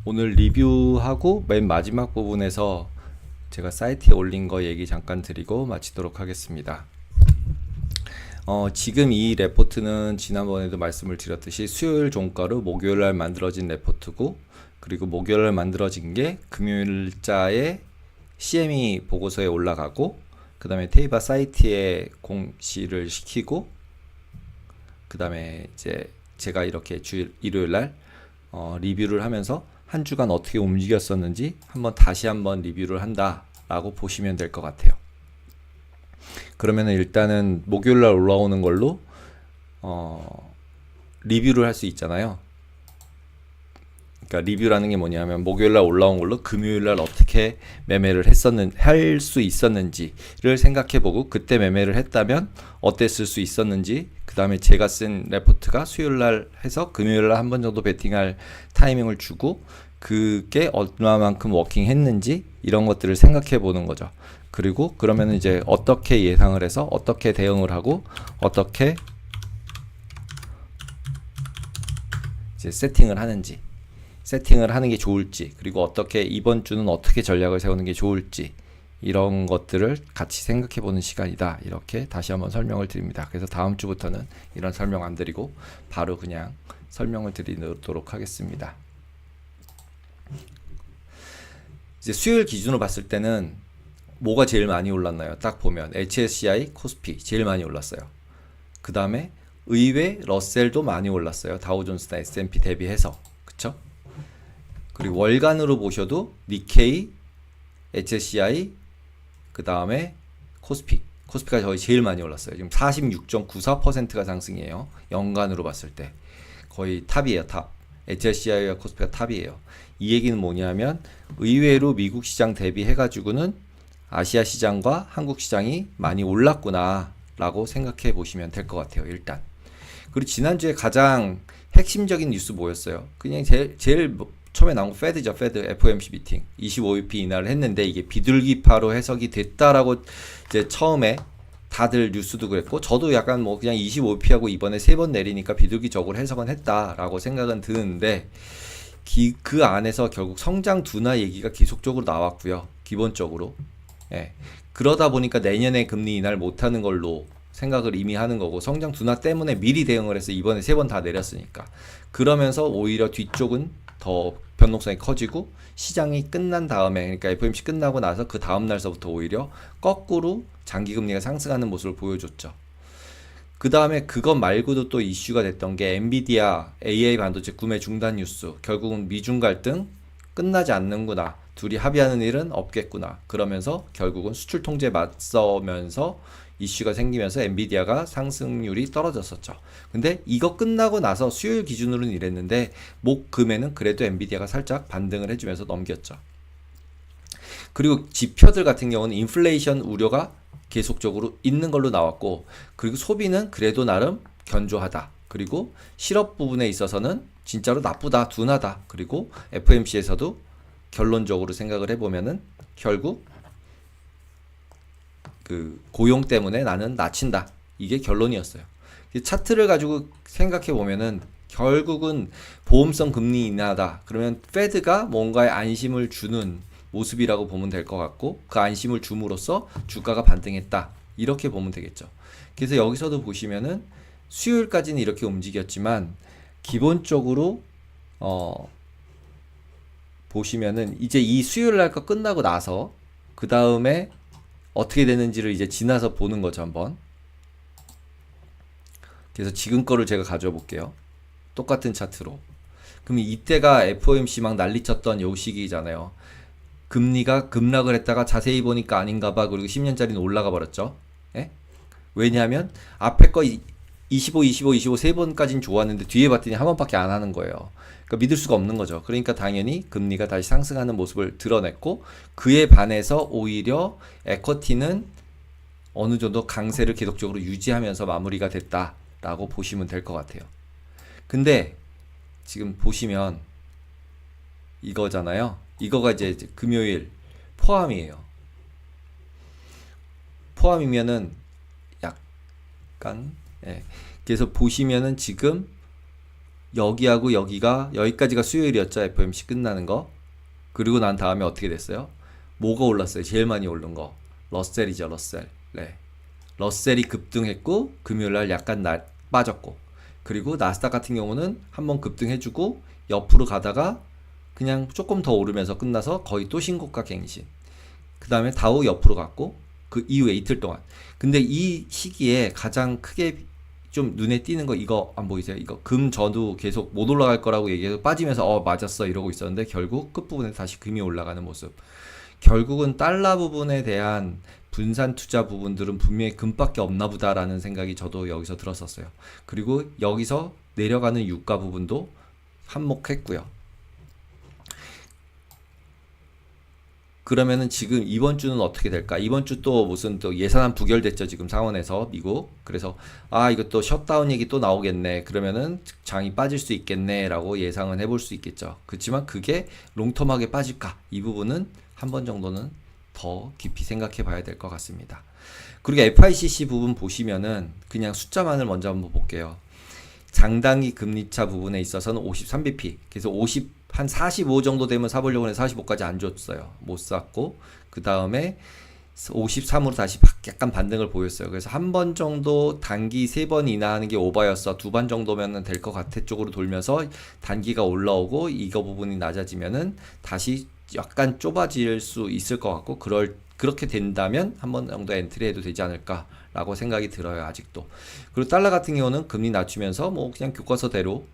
오늘 리뷰하고 맨 마지막 부분에서 제가 사이트에 올린 거 얘기 잠깐 드리고 마치도록 하겠습니다. 지금 이 레포트는 지난번에도 말씀을 드렸듯이 수요일 종가로 목요일날 만들어진 레포트고, 그리고 목요일날 만들어진 게 금요일자에 CME 보고서에 올라가고, 그 다음에 테이바 사이트에 공시를 시키고, 그 다음에 이제 제가 이렇게 일요일날 리뷰를 하면서 한 주간 어떻게 움직였었는지 다시 한번 리뷰를 한다라고 보시면 될 것 같아요. 그러면은 일단은 목요일날 올라오는 걸로 리뷰를 할 수 있잖아요. 그러니까 리뷰라는 게 뭐냐면 목요일날 올라온 걸로 금요일날 어떻게 매매를 할 수 있었는지를 생각해보고, 그때 매매를 했다면 어땠을 수 있었는지, 그 다음에 제가 쓴 레포트가 수요일날 해서 금요일날 한 번 정도 베팅할 타이밍을 주고, 그게 얼마만큼 워킹했는지 이런 것들을 생각해보는 거죠. 그리고 그러면 이제 어떻게 예상을 해서 어떻게 대응을 하고 어떻게 이제 세팅을 하는 게 좋을지, 그리고 어떻게 이번 주는 어떻게 전략을 세우는 게 좋을지, 이런 것들을 같이 생각해 보는 시간이다, 이렇게 다시 한번 설명을 드립니다. 그래서 다음 주부터는 이런 설명 안 드리고 바로 그냥 설명을 드리도록 하겠습니다. 이제 수요일 기준으로 봤을 때는 뭐가 제일 많이 올랐나요? 딱 보면 HSCI, 코스피 제일 많이 올랐어요. 그 다음에 의외 러셀도 많이 올랐어요. 다우존스나 S&P 대비해서. 그쵸? 그리고 월간으로 보셔도 니케이, HSCI, 그 다음에 코스피가 거의 제일 많이 올랐어요. 지금 46.94%가 상승이에요. 연간으로 봤을 때 거의 탑이에요. 탑. HSCI와 코스피가 탑이에요. 이 얘기는 뭐냐면 의외로 미국 시장 대비해가지고는 아시아 시장과 한국 시장이 많이 올랐구나 라고 생각해 보시면 될 것 같아요. 일단. 그리고 지난주에 가장 핵심적인 뉴스 뭐였어요? 그냥 제일 처음에 나온 거 페드죠. 페드 FOMC 미팅 25bp 인하를 했는데, 이게 비둘기파로 해석이 됐다라고 이제 처음에 다들 뉴스도 그랬고, 저도 약간 뭐 그냥 25bp하고 이번에 3번 내리니까 비둘기적으로 해석은 했다라고 생각은 드는데, 그 안에서 결국 성장 둔화 얘기가 계속적으로 나왔고요. 기본적으로. 예. 그러다 보니까 내년에 금리 인하를 못하는 걸로 생각을 이미 하는 거고, 성장 둔화 때문에 미리 대응을 해서 이번에 3번 다 내렸으니까. 그러면서 오히려 뒤쪽은 더 변동성이 커지고, 시장이 끝난 다음에, 그러니까 FOMC 끝나고 나서 그 다음 날서부터 오히려 거꾸로 장기금리가 상승하는 모습을 보여줬죠. 그 다음에 그것 말고도 또 이슈가 됐던 게 엔비디아 AI 반도체 구매 중단 뉴스. 결국은 미중 갈등 끝나지 않는구나, 둘이 합의하는 일은 없겠구나, 그러면서 결국은 수출 통제에 맞서면서 이슈가 생기면서 엔비디아가 상승률이 떨어졌었죠. 근데 이거 끝나고 나서 수요일 기준으로는 이랬는데, 목금에는 그래도 엔비디아가 살짝 반등을 해주면서 넘겼죠. 그리고 지표들 같은 경우는 인플레이션 우려가 계속적으로 있는 걸로 나왔고, 그리고 소비는 그래도 나름 견조하다, 그리고 실업 부분에 있어서는 진짜로 나쁘다, 둔하다, 그리고 FMC에서도 결론적으로 생각을 해보면은 결국 그 고용 때문에 나는 낮춘다, 이게 결론이었어요. 차트를 가지고 생각해 보면은 결국은 보험성 금리 인하다, 그러면 페드가 뭔가에 안심을 주는 모습이라고 보면 될 것 같고, 그 안심을 줌으로써 주가가 반등했다, 이렇게 보면 되겠죠. 그래서 여기서도 보시면은 수요일까지는 이렇게 움직였지만, 기본적으로 보시면은 이제 이 수요일 날 거 끝나고 나서 그 다음에 어떻게 되는지를 이제 지나서 보는 거죠, 한번. 그래서 지금 거를 제가 가져와 볼게요. 똑같은 차트로. 그럼 이때가 FOMC 막 난리쳤던 요 시기잖아요. 금리가 급락을 했다가 자세히 보니까 아닌가 봐, 그리고 10년짜리는 올라가 버렸죠. 예? 왜냐하면 앞에 거 25, 25, 25 세 번까지는 좋았는데 뒤에 봤더니 한 번밖에 안 하는 거예요. 그러니까 믿을 수가 없는 거죠. 그러니까 당연히 금리가 다시 상승하는 모습을 드러냈고, 그에 반해서 오히려 에쿼티는 어느 정도 강세를 계속적으로 유지하면서 마무리가 됐다라고 보시면 될 것 같아요. 근데 지금 보시면 이거잖아요. 이거가 이제 금요일 포함이에요. 포함이면은 약간, 예. 그래서 보시면은 지금 여기하고 여기까지가 수요일이었죠. FOMC 끝나는 거. 그리고 난 다음에 어떻게 됐어요? 뭐가 올랐어요? 제일 많이 오른 거. 러셀이죠, 러셀. 네. 러셀이 급등했고 금요일 날 약간 빠졌고, 그리고 나스닥 같은 경우는 한번 급등해주고 옆으로 가다가 그냥 조금 더 오르면서 끝나서 거의 또 신고가 갱신. 그 다음에 다우 옆으로 갔고 그 이후에 이틀 동안. 근데 이 시기에 가장 크게 좀 눈에 띄는 거 이거 안 보이세요? 이거 금 전후 계속 못 올라갈 거라고 얘기해서 빠지면서 맞았어 이러고 있었는데 결국 끝부분에 다시 금이 올라가는 모습. 결국은 달러 부분에 대한 분산 투자 부분들은 분명히 금밖에 없나 보다라는 생각이 저도 여기서 들었었어요. 그리고 여기서 내려가는 유가 부분도 한몫했고요. 그러면은 지금 이번 주는 어떻게 될까? 이번 주 또 무슨 또 예산안 부결됐죠, 지금 상원에서 미국. 그래서 이것도 셧다운 얘기 또 나오겠네. 그러면은 장이 빠질 수 있겠네라고 예상은 해볼 수 있겠죠. 그렇지만 그게 롱텀하게 빠질까? 이 부분은 한 번 정도는 더 깊이 생각해 봐야 될 것 같습니다. 그리고 FICC 부분 보시면은 그냥 숫자만을 먼저 한번 볼게요. 장단기 금리차 부분에 있어서는 53bp. 그래서 한 45 정도 되면 사보려고 했는데 45까지 안 줬어요. 못 샀고, 그 다음에 53으로 다시 약간 반등을 보였어요. 그래서 한 번 정도 단기 3번 인하하는 게 오버였어. 2번 정도면 될 것 같아 쪽으로 돌면서 단기가 올라오고 이거 부분이 낮아지면은 다시 약간 좁아질 수 있을 것 같고, 그렇게 된다면 한 번 정도 엔트리 해도 되지 않을까라고 생각이 들어요, 아직도. 그리고 달러 같은 경우는 금리 낮추면서 뭐 그냥 교과서대로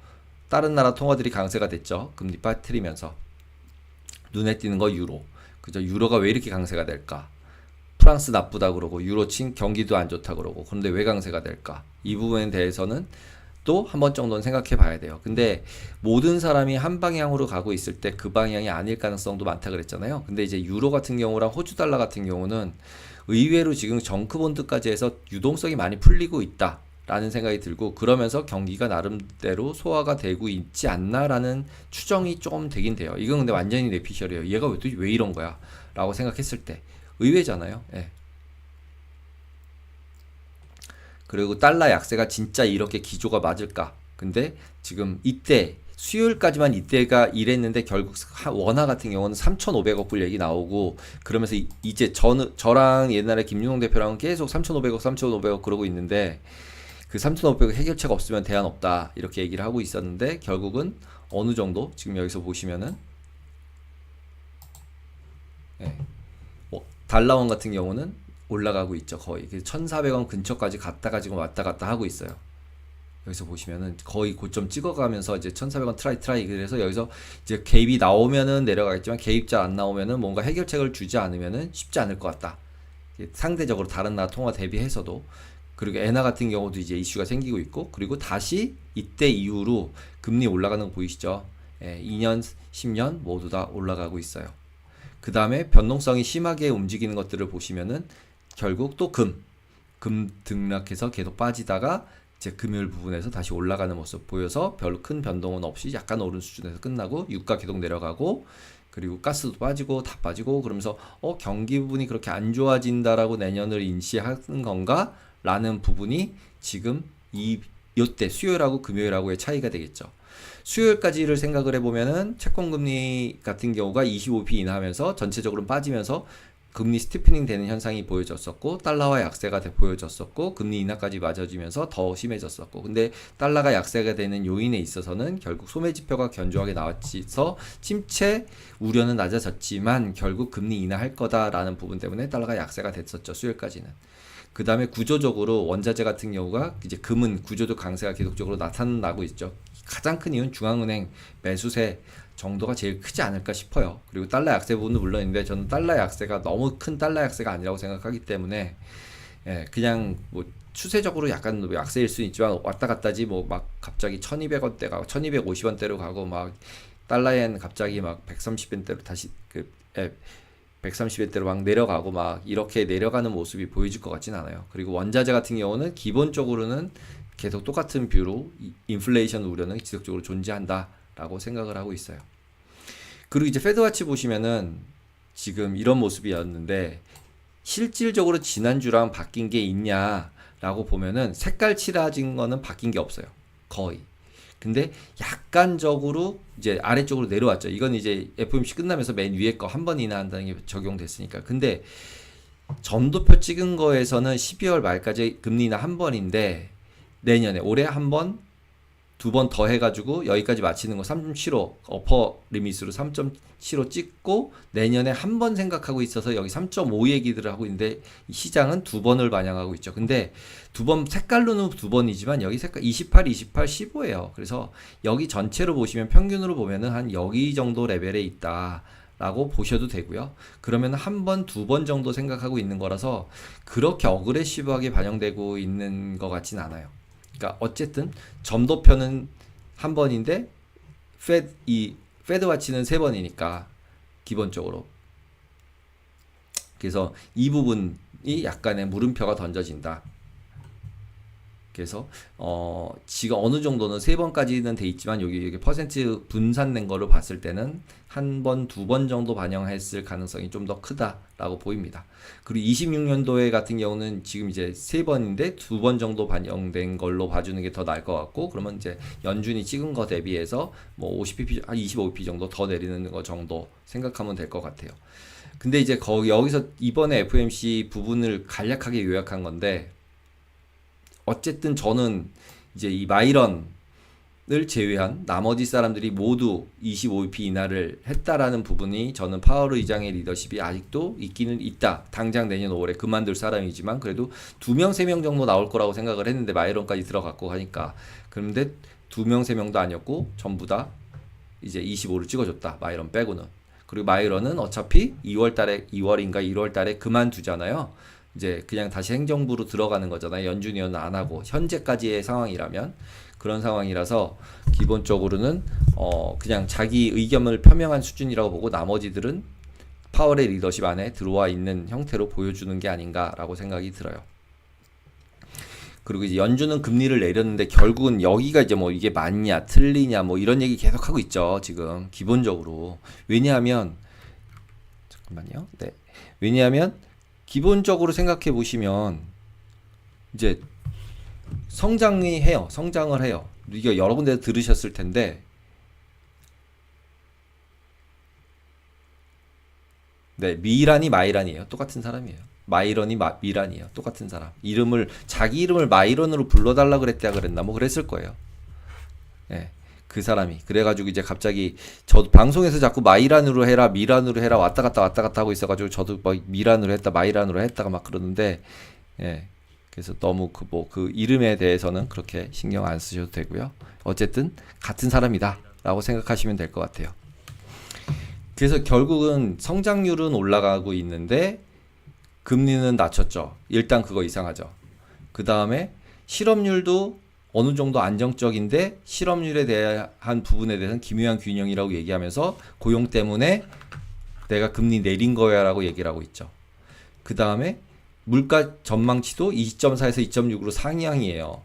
다른 나라 통화들이 강세가 됐죠. 금리 빠뜨리면서. 눈에 띄는 거 유로. 그죠? 유로가 왜 이렇게 강세가 될까? 프랑스 나쁘다 그러고 유로 경기도 안 좋다 그러고, 그런데 왜 강세가 될까? 이 부분에 대해서는 또 한 번 정도는 생각해 봐야 돼요. 근데 모든 사람이 한 방향으로 가고 있을 때 그 방향이 아닐 가능성도 많다 그랬잖아요. 근데 이제 유로 같은 경우랑 호주 달러 같은 경우는 의외로 지금 정크본드까지 해서 유동성이 많이 풀리고 있다 라는 생각이 들고, 그러면서 경기가 나름대로 소화가 되고 있지 않나라는 추정이 조금 되긴 돼요. 이건 근데 완전히 내피셜이에요. 얘가 왜 이런 거야 라고 생각했을 때 의외잖아요. 예. 그리고 달러 약세가 진짜 이렇게 기조가 맞을까? 근데 지금 이때 수요일까지만 이때가 이랬는데 결국 원화 같은 경우는 3,500억 불 얘기 나오고, 그러면서 이제 저랑 옛날에 김윤홍 대표랑은 계속 3,500억 그러고 있는데, 그 3,500억 해결책 없으면 대안 없다 이렇게 얘기를 하고 있었는데, 결국은 어느 정도 지금 여기서 보시면은 달러원 같은 경우는 올라가고 있죠. 거의 1,400원 근처까지 갔다가 지금 왔다 갔다 하고 있어요. 여기서 보시면은 거의 고점 찍어가면서 이제 1,400원 트라이. 그래서 여기서 이제 개입이 나오면은 내려가겠지만 개입 잘 안 나오면은 뭔가 해결책을 주지 않으면은 쉽지 않을 것 같다. 상대적으로 다른 나라 통화 대비해서도. 그리고 엔화 같은 경우도 이제 이슈가 생기고 있고, 그리고 다시 이때 이후로 금리 올라가는 거 보이시죠? 2년, 10년 모두 다 올라가고 있어요. 그 다음에 변동성이 심하게 움직이는 것들을 보시면은 결국 또 금 등락해서 계속 빠지다가 이제 금요일 부분에서 다시 올라가는 모습 보여서 별로 큰 변동은 없이 약간 오른 수준에서 끝나고, 유가 계속 내려가고, 그리고 가스도 빠지고 다 빠지고, 그러면서 경기 부분이 그렇게 안 좋아진다라고 내년을 인시하는 건가? 라는 부분이 지금 이때 수요일하고 금요일하고의 차이가 되겠죠. 수요일까지를 생각을 해보면은 채권금리 같은 경우가 25p 인하하면서 전체적으로 빠지면서 금리 스티프닝 되는 현상이 보여졌었고, 달러와 약세가 보여졌었고, 금리 인하까지 맞아지면서 더 심해졌었고, 근데 달러가 약세가 되는 요인에 있어서는 결국 소매지표가 견조하게 나와서 침체 우려는 낮아졌지만 결국 금리 인하할 거다라는 부분 때문에 달러가 약세가 됐었죠, 수요일까지는. 그 다음에 구조적으로 원자재 같은 경우가 이제 금은 구조적 강세가 계속적으로 나타나고 있죠. 가장 큰 이유는 중앙은행 매수세 정도가 제일 크지 않을까 싶어요. 그리고 달러 약세 부분도 물론 있는데, 저는 달러 약세가 너무 큰 달러 약세가 아니라고 생각하기 때문에 그냥 뭐 추세적으로 약간 약세일 수 있지만 왔다 갔다지, 뭐 막 갑자기 1,200원대 가고 1,250원대로 가고, 막 달러엔 갑자기 막 130원대로 다시 130원대로 막 내려가고 막 이렇게 내려가는 모습이 보여질 것 같진 않아요. 그리고 원자재 같은 경우는 기본적으로는 계속 똑같은 뷰로 인플레이션 우려는 지속적으로 존재한다라고 생각을 하고 있어요. 그리고 이제 페드와치 보시면은 지금 이런 모습이었는데, 실질적으로 지난주랑 바뀐 게 있냐라고 보면은 색깔 칠해진 거는 바뀐 게 없어요. 거의. 근데 약간적으로 이제 아래쪽으로 내려왔죠. 이건 이제 FOMC 끝나면서 맨 위에 거 한 번 인하한다는 게 적용됐으니까. 근데 점도표 찍은 거에서는 12월 말까지 금리 인하 한 번인데 내년에 올해 한 번, 두 번 더 해가지고 여기까지 마치는 거 3.75 어퍼 리밋으로 3.75 찍고 내년에 한 번 생각하고 있어서 여기 3.5 얘기들을 하고 있는데 시장은 두 번을 반영하고 있죠. 근데 두 번 색깔로는 두 번이지만 여기 색깔 28, 28, 15예요. 그래서 여기 전체로 보시면 평균으로 보면은 한 여기 정도 레벨에 있다. 라고 보셔도 되고요. 그러면 한 번, 두 번 정도 생각하고 있는 거라서 그렇게 어그레시브하게 반영되고 있는 것 같진 않아요. 그러니까 어쨌든 점도표는 한 번인데 페드 와치는 세 번이니까 기본적으로. 그래서 이 부분이 약간의 물음표가 던져진다. 그래서 지금 어느 정도는 세 번까지는 돼 있지만 여기 퍼센트 분산된 거를 봤을 때는 한 번, 두 번 정도 반영했을 가능성이 좀 더 크다라고 보입니다. 그리고 26년도에 같은 경우는 지금 이제 세 번인데 두 번 정도 반영된 걸로 봐주는 게 더 나을 것 같고, 그러면 이제 연준이 찍은 거 대비해서 뭐 50pp, 한 25pp 정도 더 내리는 거 정도 생각하면 될 것 같아요. 근데 이제 여기서 이번에 FOMC 부분을 간략하게 요약한 건데, 어쨌든 저는 이제 이 마이런을 제외한 나머지 사람들이 모두 25bp 인하를 했다라는 부분이 저는 파월 의장의 리더십이 아직도 있기는 있다. 당장 내년 5월에 그만둘 사람이지만 그래도 2명, 3명 정도 나올 거라고 생각을 했는데 마이런까지 들어갔고 하니까. 그런데 2명, 3명도 아니었고 전부 다 이제 25를 찍어줬다. 마이런 빼고는. 그리고 마이런은 어차피 2월인가 1월달에 그만두잖아요. 이제 그냥 다시 행정부로 들어가는 거잖아요. 연준위원은 안 하고 현재까지의 상황이라면 그런 상황이라서 기본적으로는 그냥 자기 의견을 표명한 수준이라고 보고 나머지들은 파월의 리더십 안에 들어와 있는 형태로 보여주는 게 아닌가라고 생각이 들어요. 그리고 이제 연준은 금리를 내렸는데 결국은 여기가 이제 뭐 이게 맞냐 틀리냐 뭐 이런 얘기 계속 하고 있죠. 지금 기본적으로. 왜냐하면 잠깐만요. 네. 왜냐하면 기본적으로 생각해 보시면 이제 성장을 해요. 이거 여러 군데서 들으셨을 텐데, 네, 미란이 마이란이에요. 똑같은 사람이에요. 마이런이 미란이에요. 똑같은 사람. 자기 이름을 마이런으로 불러달라 그랬나 뭐 그랬을 거예요. 네, 그 사람이. 그래가지고 이제 갑자기 저도 방송에서 자꾸 마이란으로 해라, 미란으로 해라 왔다 갔다 하고 있어가지고 저도 막 미란으로 했다, 마이란으로 했다가 막 그러는데, 예. 그래서 너무 그 이름에 대해서는 그렇게 신경 안 쓰셔도 되고요. 어쨌든 같은 사람이다 라고 생각하시면 될 것 같아요. 그래서 결국은 성장률은 올라가고 있는데 금리는 낮췄죠. 일단 그거 이상하죠. 그 다음에 실업률도 어느 정도 안정적인데 실업률에 대한 부분에 대해서는 기묘한 균형이라고 얘기하면서 고용 때문에 내가 금리 내린 거야 라고 얘기를 하고 있죠. 그 다음에 물가 전망치도 2.4에서 2.6으로 상향이에요.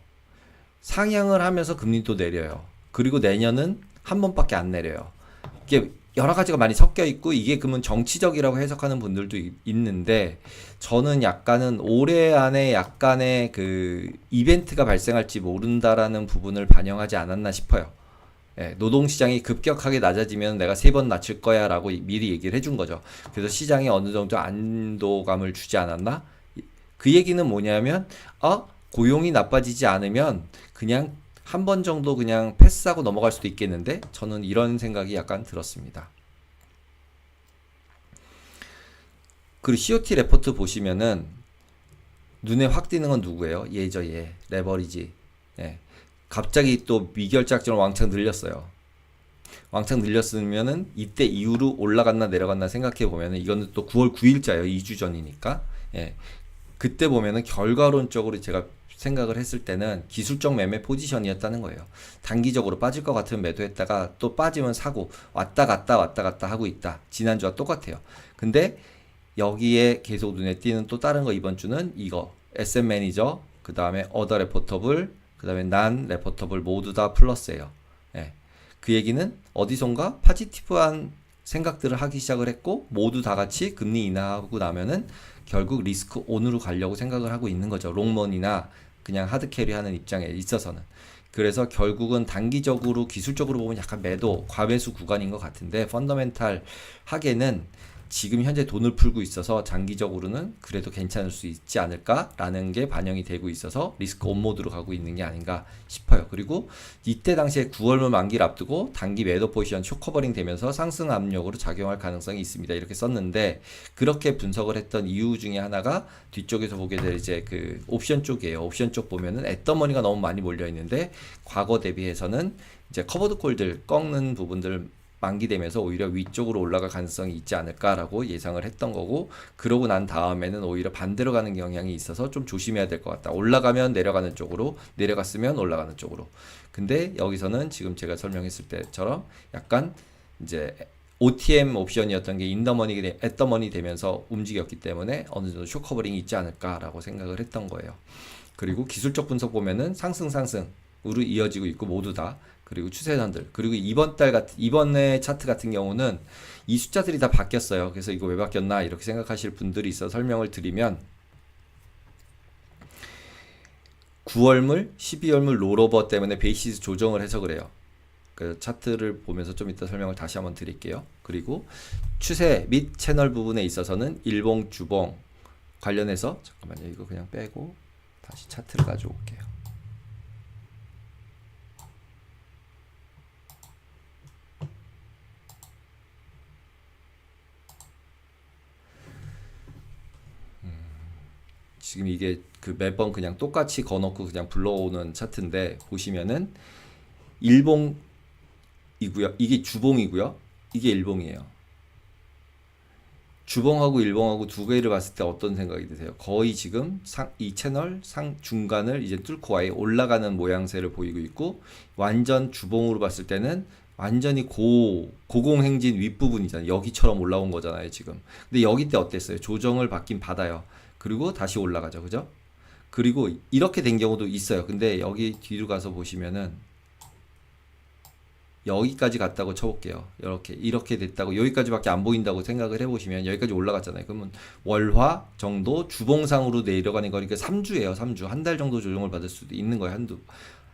상향을 하면서 금리도 내려요. 그리고 내년은 한 번밖에 안 내려요. 이게 여러 가지가 많이 섞여 있고 이게 그러면 정치적이라고 해석하는 분들도 있는데 저는 약간은 올해 안에 약간의 그 이벤트가 발생할지 모른다라는 부분을 반영하지 않았나 싶어요. 예, 노동시장이 급격하게 낮아지면 내가 3번 낮출 거야 라고 미리 얘기를 해준 거죠. 그래서 시장에 어느 정도 안도감을 주지 않았나? 그 얘기는 뭐냐면 고용이 나빠지지 않으면 그냥 한 번 정도 그냥 패스하고 넘어갈 수도 있겠는데 저는 이런 생각이 약간 들었습니다. 그리고 COT 레포트 보시면은 눈에 확 띄는 건 누구예요? 얘죠, 얘. 레버리지. 예. 갑자기 또 미결작전을 왕창 늘렸어요. 왕창 늘렸으면은 이때 이후로 올라갔나 내려갔나 생각해 보면은 이거는 또 9월 9일자예요. 2주 전이니까. 예. 그때 보면은 결과론적으로 제가 생각을 했을 때는 기술적 매매 포지션이었다는 거예요. 단기적으로 빠질 것 같으면 매도했다가 또 빠지면 사고 왔다 갔다 하고 있다. 지난주와 똑같아요. 근데 여기에 계속 눈에 띄는 또 다른 거 이번 주는 이거 SM 매니저 그 다음에 어더 레포터블 그 다음에 난 레포터블 모두 다 플러스예요. 예. 그 얘기는 어디선가 파지티브한 생각들을 하기 시작을 했고 모두 다 같이 금리 인하하고 나면은 결국 리스크 온으로 가려고 생각을 하고 있는 거죠. 롱먼이나 그냥 하드캐리 하는 입장에 있어서는. 그래서 결국은 단기적으로 기술적으로 보면 약간 매도 과매수 구간인 것 같은데 펀더멘탈 하게는 지금 현재 돈을 풀고 있어서 장기적으로는 그래도 괜찮을 수 있지 않을까라는 게 반영이 되고 있어서 리스크 온 모드로 가고 있는 게 아닌가 싶어요. 그리고 이때 당시에 9월말 만기를 앞두고 단기 매도 포지션 쇼커버링 되면서 상승 압력으로 작용할 가능성이 있습니다. 이렇게 썼는데 그렇게 분석을 했던 이유 중에 하나가 뒤쪽에서 보게 될 이제 그 옵션 쪽이에요. 옵션 쪽 보면은 앳더머니가 너무 많이 몰려 있는데 과거 대비해서는 이제 커버드 콜들 꺾는 부분들 만기되면서 오히려 위쪽으로 올라갈 가능성이 있지 않을까라고 예상을 했던 거고, 그러고 난 다음에는 오히려 반대로 가는 경향이 있어서 좀 조심해야 될 것 같다. 올라가면 내려가는 쪽으로, 내려갔으면 올라가는 쪽으로. 근데 여기서는 지금 제가 설명했을 때처럼 약간 이제 OTM 옵션이었던 게 인더머니, 앳더머니 되면서 움직였기 때문에 어느 정도 쇼커버링이 있지 않을까라고 생각을 했던 거예요. 그리고 기술적 분석 보면은 상승으로 이어지고 있고 모두 다. 그리고 추세선들, 그리고 이번에 차트 같은 경우는 이 숫자들이 다 바뀌었어요. 그래서 이거 왜 바뀌었나 이렇게 생각하실 분들이 있어 설명을 드리면 9월물, 12월물 롤오버 때문에 베이시스 조정을 해서 그래요. 그 차트를 보면서 좀 이따 설명을 다시 한번 드릴게요. 그리고 추세 및 채널 부분에 있어서는 일봉, 주봉 관련해서 잠깐만요. 이거 그냥 빼고 다시 차트를 가져올게요. 지금 이게 그 매번 그냥 똑같이 거놓고 그냥 불러오는 차트인데 보시면은 일봉이고요. 이게 주봉이고요. 이게 일봉이에요. 주봉하고 일봉하고 두 개를 봤을 때 어떤 생각이 드세요? 거의 지금 이 채널 중간을 이제 뚫고 아예 올라가는 모양새를 보이고 있고, 완전 주봉으로 봤을 때는 완전히 고공행진 윗부분이잖아요. 여기처럼 올라온 거잖아요, 지금. 근데 여기 때 어땠어요? 조정을 받긴 받아요. 그리고 다시 올라가죠. 그죠? 그리고 이렇게 된 경우도 있어요. 근데 여기 뒤로 가서 보시면은 여기까지 갔다고 쳐볼게요. 이렇게 됐다고, 여기까지밖에 안 보인다고 생각을 해보시면 여기까지 올라갔잖아요. 그러면 월화 정도 주봉상으로 내려가는 거니까 3주예요. 3주. 한 달 정도 조정을 받을 수도 있는 거예요.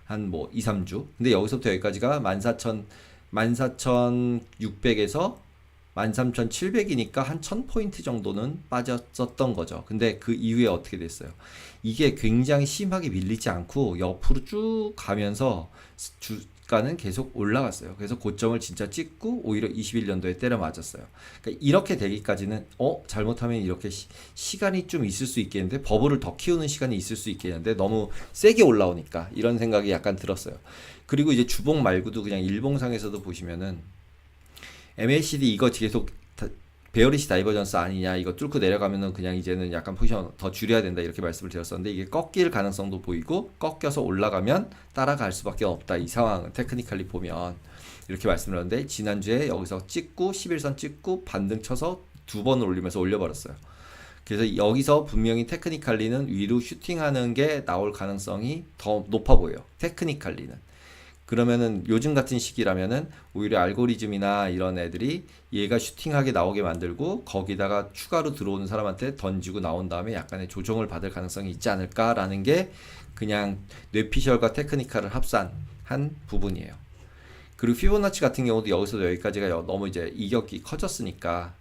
한 뭐 2, 3주. 근데 여기서부터 여기까지가 14,600에서 13,700이니까 한 1000포인트 정도는 빠졌었던 거죠. 근데 그 이후에 어떻게 됐어요? 이게 굉장히 심하게 밀리지 않고 옆으로 쭉 가면서 주가는 계속 올라갔어요. 그래서 고점을 진짜 찍고 오히려 21년도에 때려 맞았어요. 그러니까 이렇게 되기까지는 잘못하면 이렇게 시간이 좀 있을 수 있겠는데, 버블을 더 키우는 시간이 있을 수 있겠는데 너무 세게 올라오니까 이런 생각이 약간 들었어요. 그리고 이제 주봉 말고도 그냥 일봉상에서도 보시면은 MACD 이거 계속 베어리시 다이버전스 아니냐, 이거 뚫고 내려가면은 그냥 이제는 약간 포지션 더 줄여야 된다 이렇게 말씀을 드렸었는데, 이게 꺾일 가능성도 보이고 꺾여서 올라가면 따라갈 수밖에 없다, 이 상황은 테크니컬리 보면 이렇게 말씀드렸는데, 지난주에 여기서 찍고 11선 찍고 반등 쳐서 두 번을 올리면서 올려버렸어요. 그래서 여기서 분명히 테크니컬리는 위로 슈팅하는 게 나올 가능성이 더 높아 보여요, 테크니컬리는. 그러면은 요즘 같은 시기라면은 오히려 알고리즘이나 이런 애들이 얘가 슈팅하게 나오게 만들고 거기다가 추가로 들어오는 사람한테 던지고 나온 다음에 약간의 조정을 받을 가능성이 있지 않을까라는 게 그냥 뇌피셜과 테크니컬을 합산한 부분이에요. 그리고 피보나치 같은 경우도 여기서 여기까지가 너무 이제 이격이 커졌으니까,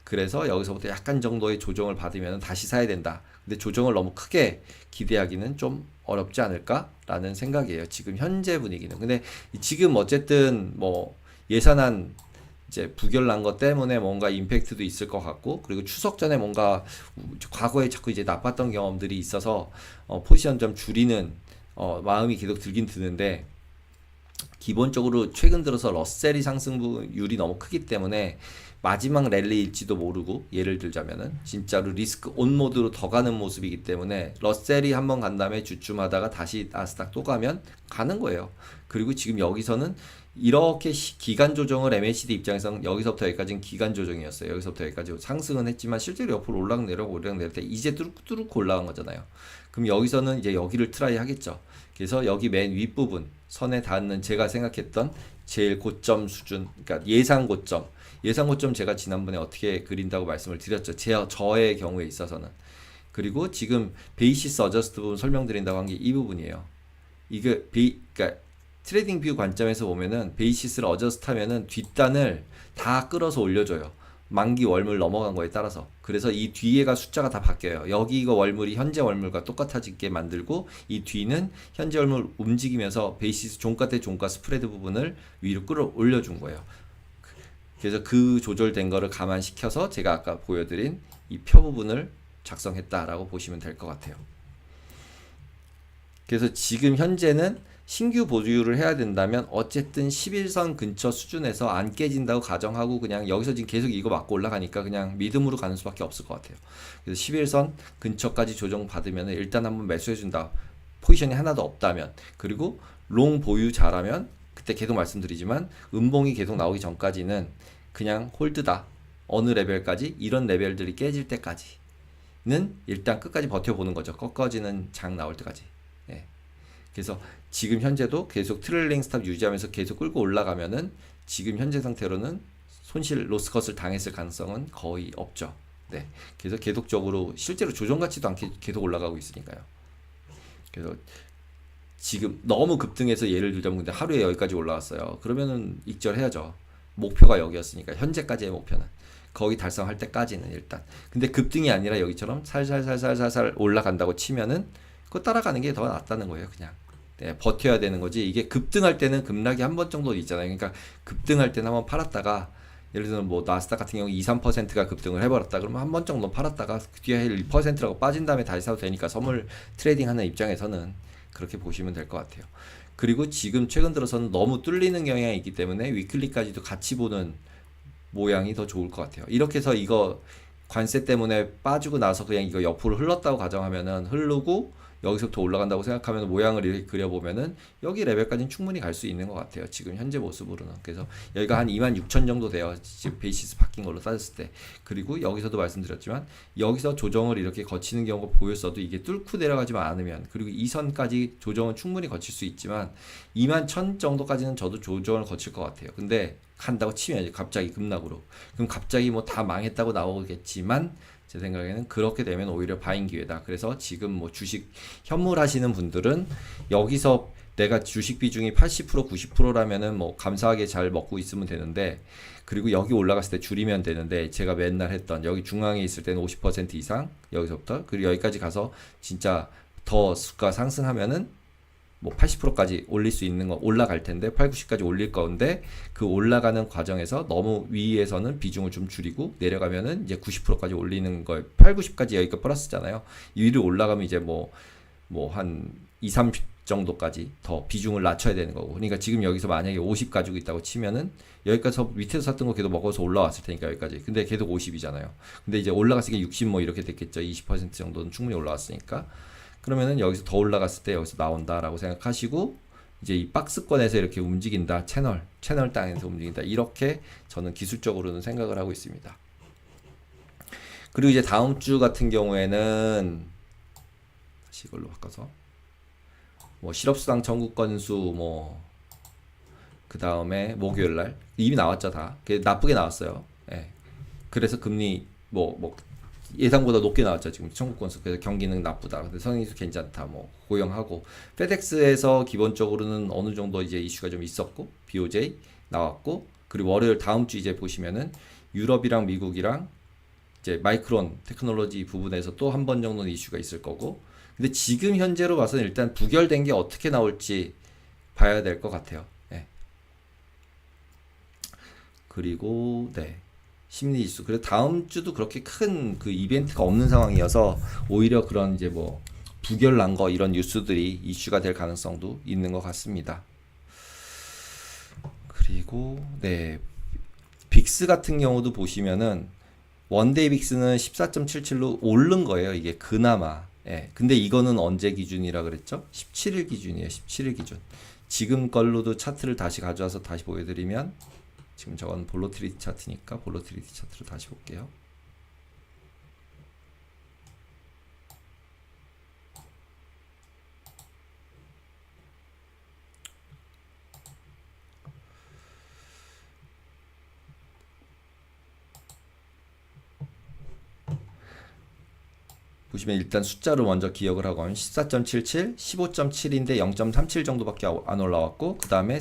그래서 여기서부터 약간 정도의 조정을 받으면 다시 사야 된다. 근데 조정을 너무 크게 기대하기는 좀 어렵지 않을까라는 생각이에요, 지금 현재 분위기는. 근데 지금 어쨌든 뭐 예산안 이제 부결난 것 때문에 뭔가 임팩트도 있을 것 같고, 그리고 추석 전에 뭔가 과거에 자꾸 이제 나빴던 경험들이 있어서 포지션 좀 줄이는 마음이 계속 들긴 드는데, 기본적으로 최근 들어서 러셀이 상승률이 너무 크기 때문에 마지막 랠리일지도 모르고, 예를 들자면은 진짜로 리스크 온 모드로 더 가는 모습이기 때문에 러셀이 한번 간 다음에 주춤하다가 다시 나스닥 또 가면 가는 거예요. 그리고 지금 여기서는 이렇게 기간 조정을 MACD 입장에서는 여기서부터 여기까지는 기간 조정이었어요. 여기서부터 여기까지 상승은 했지만 실제로 옆으로 올라내려고 내릴 때 이제 뚜룩뚜룩 올라간 거잖아요. 그럼 여기서는 이제 여기를 트라이 하겠죠. 그래서 여기 맨 윗부분 선에 닿는 제가 생각했던 제일 고점 수준, 그러니까 예상 고점 제가 지난번에 어떻게 그린다고 말씀을 드렸죠. 저의 경우에 있어서는. 그리고 지금 베이시스 어저스트 부분 설명드린다고 한 게 이 부분이에요. 그러니까 트레이딩 뷰 관점에서 보면은 베이시스를 어저스트 하면은 뒷단을 다 끌어서 올려줘요. 만기 월물 넘어간 거에 따라서. 그래서 이 뒤에가 숫자가 다 바뀌어요. 여기 이거 월물이 현재 월물과 똑같아지게 만들고 이 뒤는 현재 월물 움직이면서 베이시스 종가 대 종가 스프레드 부분을 위로 끌어올려 준 거예요. 그래서 그 조절된 거를 감안시켜서 제가 아까 보여드린 이 표 부분을 작성했다라고 보시면 될 것 같아요. 그래서 지금 현재는 신규 보유를 해야 된다면 어쨌든 11선 근처 수준에서 안 깨진다고 가정하고 그냥 여기서 지금 계속 이거 맞고 올라가니까 그냥 믿음으로 가는 수밖에 없을 것 같아요. 그래서 11선 근처까지 조정 받으면 일단 한번 매수해 준다. 포지션이 하나도 없다면, 그리고 롱 보유 잘하면 그때 계속 말씀드리지만 음봉이 계속 나오기 전까지는 그냥 홀드다. 어느 레벨까지? 이런 레벨들이 깨질 때까지는 일단 끝까지 버텨보는 거죠. 꺾어지는 장 나올 때까지. 예. 그래서 지금 현재도 계속 트레일링 스탑 유지하면서 계속 끌고 올라가면은 지금 현재 상태로는 손실 로스컷을 당했을 가능성은 거의 없죠. 네. 그래서 계속적으로 실제로 조정 같지도 않게 계속 올라가고 있으니까요. 그래서 지금 너무 급등해서 예를 들자면 근데 하루에 여기까지 올라왔어요. 그러면은 익절해야죠. 목표가 여기였으니까 현재까지의 목표는 거기 달성할 때까지는 일단. 근데 급등이 아니라 여기처럼 살살살살살살 올라간다고 치면은 그거 따라가는 게 더 낫다는 거예요, 그냥. 네, 버텨야 되는 거지. 이게 급등할 때는 급락이 한 번 정도 있잖아요. 그러니까 급등할 때는 한번 팔았다가 예를 들면 뭐 나스닥 같은 경우 2, 3%가 급등을 해버렸다. 그러면 한 번 정도 팔았다가 그 뒤에 1%라고 빠진 다음에 다시 사도 되니까 선물 트레이딩 하는 입장에서는 그렇게 보시면 될 것 같아요. 그리고 지금 최근 들어서는 너무 뚫리는 경향이 있기 때문에 위클리까지도 같이 보는 모양이 더 좋을 것 같아요. 이렇게 해서 이거 관세 때문에 빠지고 나서 그냥 이거 옆으로 흘렀다고 가정하면은 흐르고 여기서부터 올라간다고 생각하면 모양을 이렇게 그려보면은 여기 레벨까지는 충분히 갈 수 있는 것 같아요. 지금 현재 모습으로는. 그래서 여기가 한 26,000 정도 돼요. 지금 베이시스 바뀐 걸로 따졌을 때. 그리고 여기서도 말씀드렸지만 여기서 조정을 이렇게 거치는 경우가 보였어도 이게 뚫고 내려가지만 않으면, 그리고 이 선까지 조정은 충분히 거칠 수 있지만 21,000 정도까지는 저도 조정을 거칠 것 같아요. 근데 간다고 치면 갑자기 급락으로 그럼 갑자기 뭐 다 망했다고 나오겠지만 제 생각에는 그렇게 되면 오히려 바인 기회다. 그래서 지금 뭐 주식 현물 하시는 분들은 여기서 내가 주식 비중이 80% 90%라면은 뭐 감사하게 잘 먹고 있으면 되는데, 그리고 여기 올라갔을 때 줄이면 되는데 제가 맨날 했던 여기 중앙에 있을 때는 50% 이상 여기서부터, 그리고 여기까지 가서 진짜 더 수가 상승하면은 뭐 80%까지 올릴 수 있는 거 올라갈 텐데 8, 90까지 올릴 건데 그 올라가는 과정에서 너무 위에서는 비중을 좀 줄이고 내려가면은 이제 90%까지 올리는 거 8, 90까지 여기가 플러스잖아요. 위로 올라가면 이제 뭐 한 2, 30 정도까지 더 비중을 낮춰야 되는 거고. 그러니까 지금 여기서 만약에 50 가지고 있다고 치면은 여기까지 밑에서 샀던 거 계속 먹어서 올라왔을 테니까 여기까지. 근데 계속 50이잖아요. 근데 이제 올라갔으니까 60 뭐 이렇게 됐겠죠. 20% 정도는 충분히 올라왔으니까. 그러면은 여기서 더 올라갔을 때 여기서 나온다라고 생각하시고 이제 이 박스권에서 이렇게 움직인다. 채널 땅에서 움직인다. 이렇게 저는 기술적으로는 생각을 하고 있습니다. 그리고 이제 다음 주 같은 경우에는 다시 이걸로 바꿔서 뭐 실업수당 청구 건수 뭐 그 다음에 목요일날 이미 나왔죠. 다 나쁘게 나왔어요. 예. 그래서 금리 뭐 예상보다 높게 나왔죠. 지금 청구 건수. 그래서 경기는 나쁘다. 근데 선행수 괜찮다. 뭐 고용하고 페덱스에서 기본적으로는 어느 정도 이제 이슈가 좀 있었고 BOJ 나왔고, 그리고 월요일 다음 주 이제 보시면은 유럽이랑 미국이랑 이제 마이크론 테크놀로지 부분에서 또 한 번 정도는 이슈가 있을 거고. 근데 지금 현재로 봐서는 일단 부결된 게 어떻게 나올지 봐야 될 것 같아요. 네. 그리고 네. 심리 지수. 그래서 다음 주도 그렇게 큰 그 이벤트가 없는 상황이어서 오히려 그런 이제 뭐 부결 난 거 이런 뉴스들이 이슈가 될 가능성도 있는 것 같습니다. 그리고 네. 빅스 같은 경우도 보시면은 원데이 빅스는 14.77로 오른 거예요. 이게 그나마. 예. 근데 이거는 언제 기준이라 그랬죠? 17일 기준이에요. 17일 기준. 지금 걸로도 차트를 다시 가져와서 다시 보여드리면, 지금 저건 볼로티리티 차트니까 볼로티리티 차트로 다시 볼게요. 보시면 일단 숫자를 먼저 기억을 하고 하면 14.77, 15.7인데 0.37 정도밖에 안 올라왔고, 그 다음에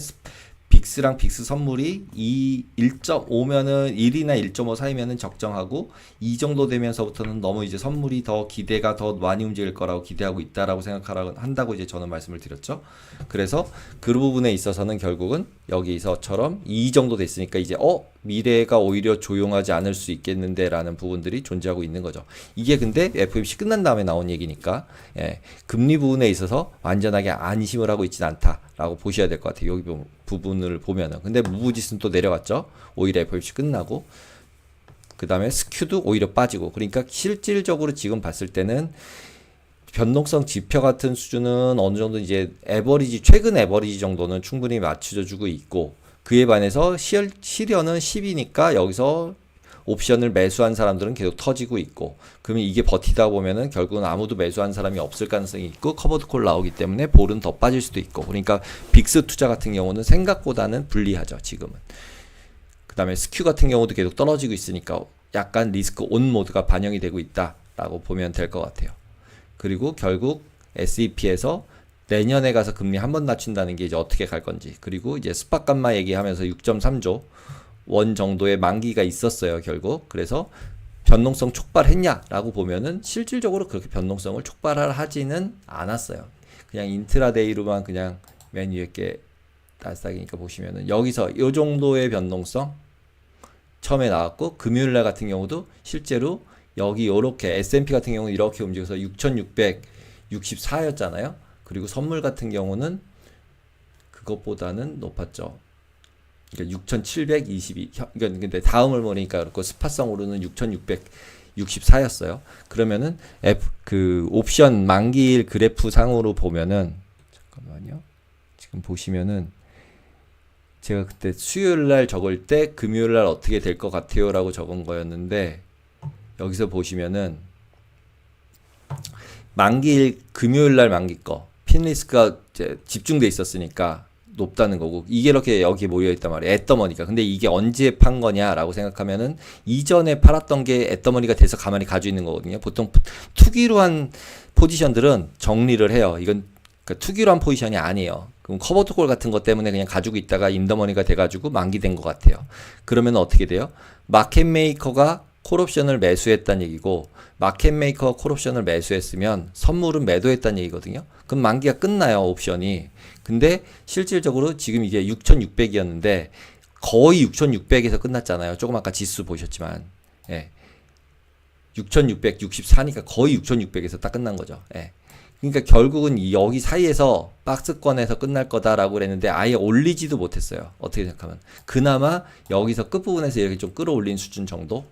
빅스랑 빅스 선물이 1.5면은 1이나 1.5 사이면은 적정하고, 이 정도 되면서부터는 너무 이제 선물이 더 기대가 더 많이 움직일 거라고 기대하고 있다라고 한다고 이제 저는 말씀을 드렸죠. 그래서 그 부분에 있어서는 결국은 여기서처럼 이 정도 됐으니까 이제 미래가 오히려 조용하지 않을 수 있겠는데 라는 부분들이 존재하고 있는 거죠. 이게 근데 FOMC 끝난 다음에 나온 얘기니까, 금리 부분에 있어서 완전하게 안심을 하고 있진 않다라고 보셔야 될 것 같아요. 여기 부분을 보면은. 근데 무브지수는 또 내려갔죠. 오히려 FOMC 끝나고. 그 다음에 스큐도 오히려 빠지고. 그러니까 실질적으로 지금 봤을 때는 변동성 지표 같은 수준은 어느 정도 이제 최근 에버리지 정도는 충분히 맞춰져 주고 있고, 그에 반해서 실현은 10이니까 여기서 옵션을 매수한 사람들은 계속 터지고 있고, 그러면 이게 버티다 보면은 결국은 아무도 매수한 사람이 없을 가능성이 있고, 커버드 콜 나오기 때문에 볼은 더 빠질 수도 있고, 그러니까 빅스 투자 같은 경우는 생각보다는 불리하죠, 지금은. 그 다음에 스큐 같은 경우도 계속 떨어지고 있으니까 약간 리스크 온 모드가 반영이 되고 있다라고 보면 될 것 같아요. 그리고 결국 SEP에서 내년에 가서 금리 한 번 낮춘다는 게 이제 어떻게 갈 건지, 그리고 이제 스팟 감마 얘기하면서 6.3조 원 정도의 만기가 있었어요, 결국. 그래서 변동성 촉발했냐라고 보면은 실질적으로 그렇게 변동성을 촉발하지는 않았어요. 그냥 인트라데이로만 그냥 맨 위에 게 나스닥이니까 보시면은 여기서 이 정도의 변동성 처음에 나왔고, 금요일날 같은 경우도 실제로 여기 요렇게 S&P 같은 경우는 이렇게 움직여서 6,664였잖아요. 그리고 선물 같은 경우는 그것보다는 높았죠. 그러니까 6,722. 근데 다음을 보니까 그렇고 스팟성으로는 6,664였어요. 그러면은 그 옵션 만기일 그래프 상으로 보면은, 잠깐만요. 지금 보시면은 제가 그때 수요일 날 적을 때 금요일 날 어떻게 될 것 같아요라고 적은 거였는데, 여기서 보시면은 만기일 금요일 날 만기 거 핀리스크가 이제 집중돼 있었으니까 높다는 거고, 이게 이렇게 여기 모여 있단 말이에요. 애더머니가. 근데 이게 언제 판 거냐라고 생각하면은 이전에 팔았던 게 애더머니가 돼서 가만히 가지고 있는 거거든요. 보통 투기로 한 포지션들은 정리를 해요. 이건 그러니까 투기로 한 포지션이 아니에요. 그럼 커버드콜 같은 것 때문에 그냥 가지고 있다가 인더머니가 돼가지고 만기된 것 같아요. 그러면 어떻게 돼요? 마켓메이커가 콜옵션을 매수했다는 얘기고, 마켓메이커가 콜옵션을 매수했으면 선물은 매도했다는 얘기거든요. 그럼 만기가 끝나요, 옵션이. 근데 실질적으로 지금 이게 6,600이었는데 거의 6,600에서 끝났잖아요. 조금 아까 지수 보셨지만, 6,664니까 거의 6,600에서 딱 끝난 거죠. 그러니까 결국은 여기 사이에서 박스권에서 끝날 거다라고 그랬는데 아예 올리지도 못했어요. 어떻게 생각하면. 그나마 여기서 끝부분에서 이렇게 좀 끌어올린 수준 정도?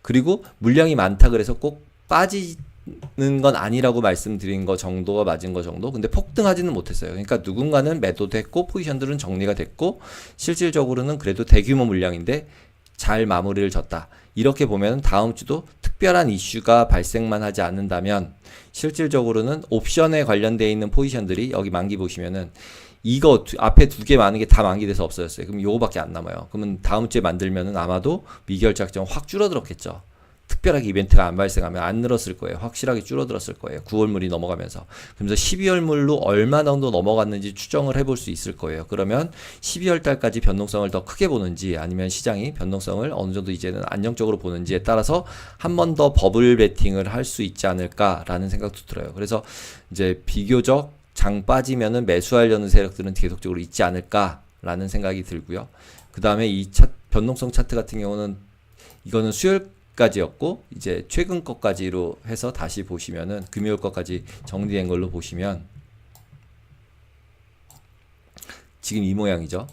그리고 물량이 많다 그래서 꼭 빠지는 건 아니라고 말씀드린 거 정도가 맞은 거 정도? 근데 폭등하지는 못했어요. 그러니까 누군가는 매도도 했고, 포지션들은 정리가 됐고, 실질적으로는 그래도 대규모 물량인데 잘 마무리를 졌다. 이렇게 보면 다음 주도 특별한 이슈가 발생만 하지 않는다면 실질적으로는 옵션에 관련되어 있는 포지션들이 여기 만기 보시면은 이거 앞에 두 개 많은 게 다 만기돼서 없어졌어요. 그럼 요거밖에 안 남아요. 그러면 다음 주에 만들면은 아마도 미결작정 확 줄어들었겠죠. 특별하게 이벤트가 안 발생하면 안 늘었을 거예요. 확실하게 줄어들었을 거예요. 9월물이 넘어가면서. 그러면서 12월물로 얼마 정도 넘어갔는지 추정을 해볼 수 있을 거예요. 그러면 12월 달까지 변동성을 더 크게 보는지, 아니면 시장이 변동성을 어느 정도 이제는 안정적으로 보는지에 따라서 한 번 더 버블 베팅을 할 수 있지 않을까라는 생각도 들어요. 그래서 이제 비교적 장 빠지면은 매수하려는 세력들은 계속적으로 있지 않을까라는 생각이 들고요. 그 다음에 이 변동성 차트 같은 경우는 이거는 수요일까지였고, 이제 최근 것까지로 해서 다시 보시면은 금요일 것까지 정리된 걸로 보시면 지금 이 모양이죠.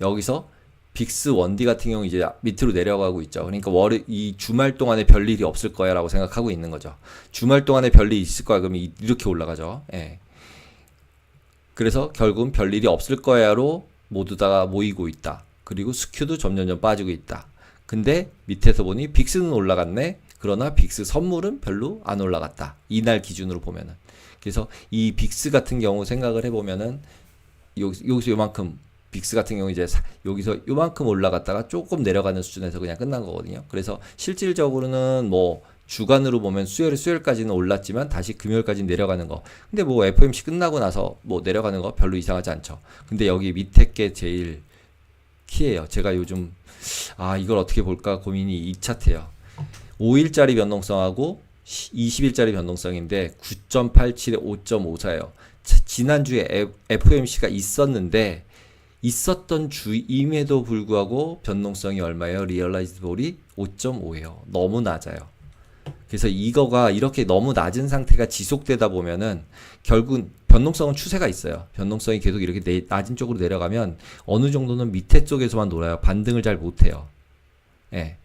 여기서 빅스 원디 같은 경우 이제 밑으로 내려가고 있죠. 그러니까 이 주말 동안에 별일이 없을 거야라고 생각하고 있는 거죠. 주말 동안에 별일이 있을 거야 그러면 이렇게 올라가죠. 그래서 결국은 별일이 없을 거야로 모두 다 모이고 있다. 그리고 스큐도 점점점 빠지고 있다. 근데 밑에서 보니 빅스는 올라갔네. 그러나 빅스 선물은 별로 안 올라갔다. 이날 기준으로 보면은. 그래서 이 빅스 같은 경우 생각을 해보면은 여기서 요만큼 빅스 같은 경우 이제 여기서 요만큼 올라갔다가 조금 내려가는 수준에서 그냥 끝난 거거든요. 그래서 실질적으로는 뭐 주간으로 보면 수요일까지는 올랐지만 다시 금요일까지 내려가는 거. 근데 뭐 FOMC 끝나고 나서 뭐 내려가는 거 별로 이상하지 않죠. 근데 여기 밑에 게 제일 키예요. 제가 요즘 이걸 어떻게 볼까 고민이 이 차트예요. 5일짜리 변동성하고 20일짜리 변동성인데 9.87에 5.54예요. 지난주에 FOMC가 있었는데 있었던 주임에도 불구하고 변동성이 얼마예요? 리얼라이즈드 볼이 5.5예요. 너무 낮아요. 그래서 이거가 이렇게 너무 낮은 상태가 지속되다 보면은 결국은 변동성은 추세가 있어요. 변동성이 계속 이렇게 낮은 쪽으로 내려가면 어느 정도는 밑에 쪽에서만 놀아요. 반등을 잘 못해요. 예.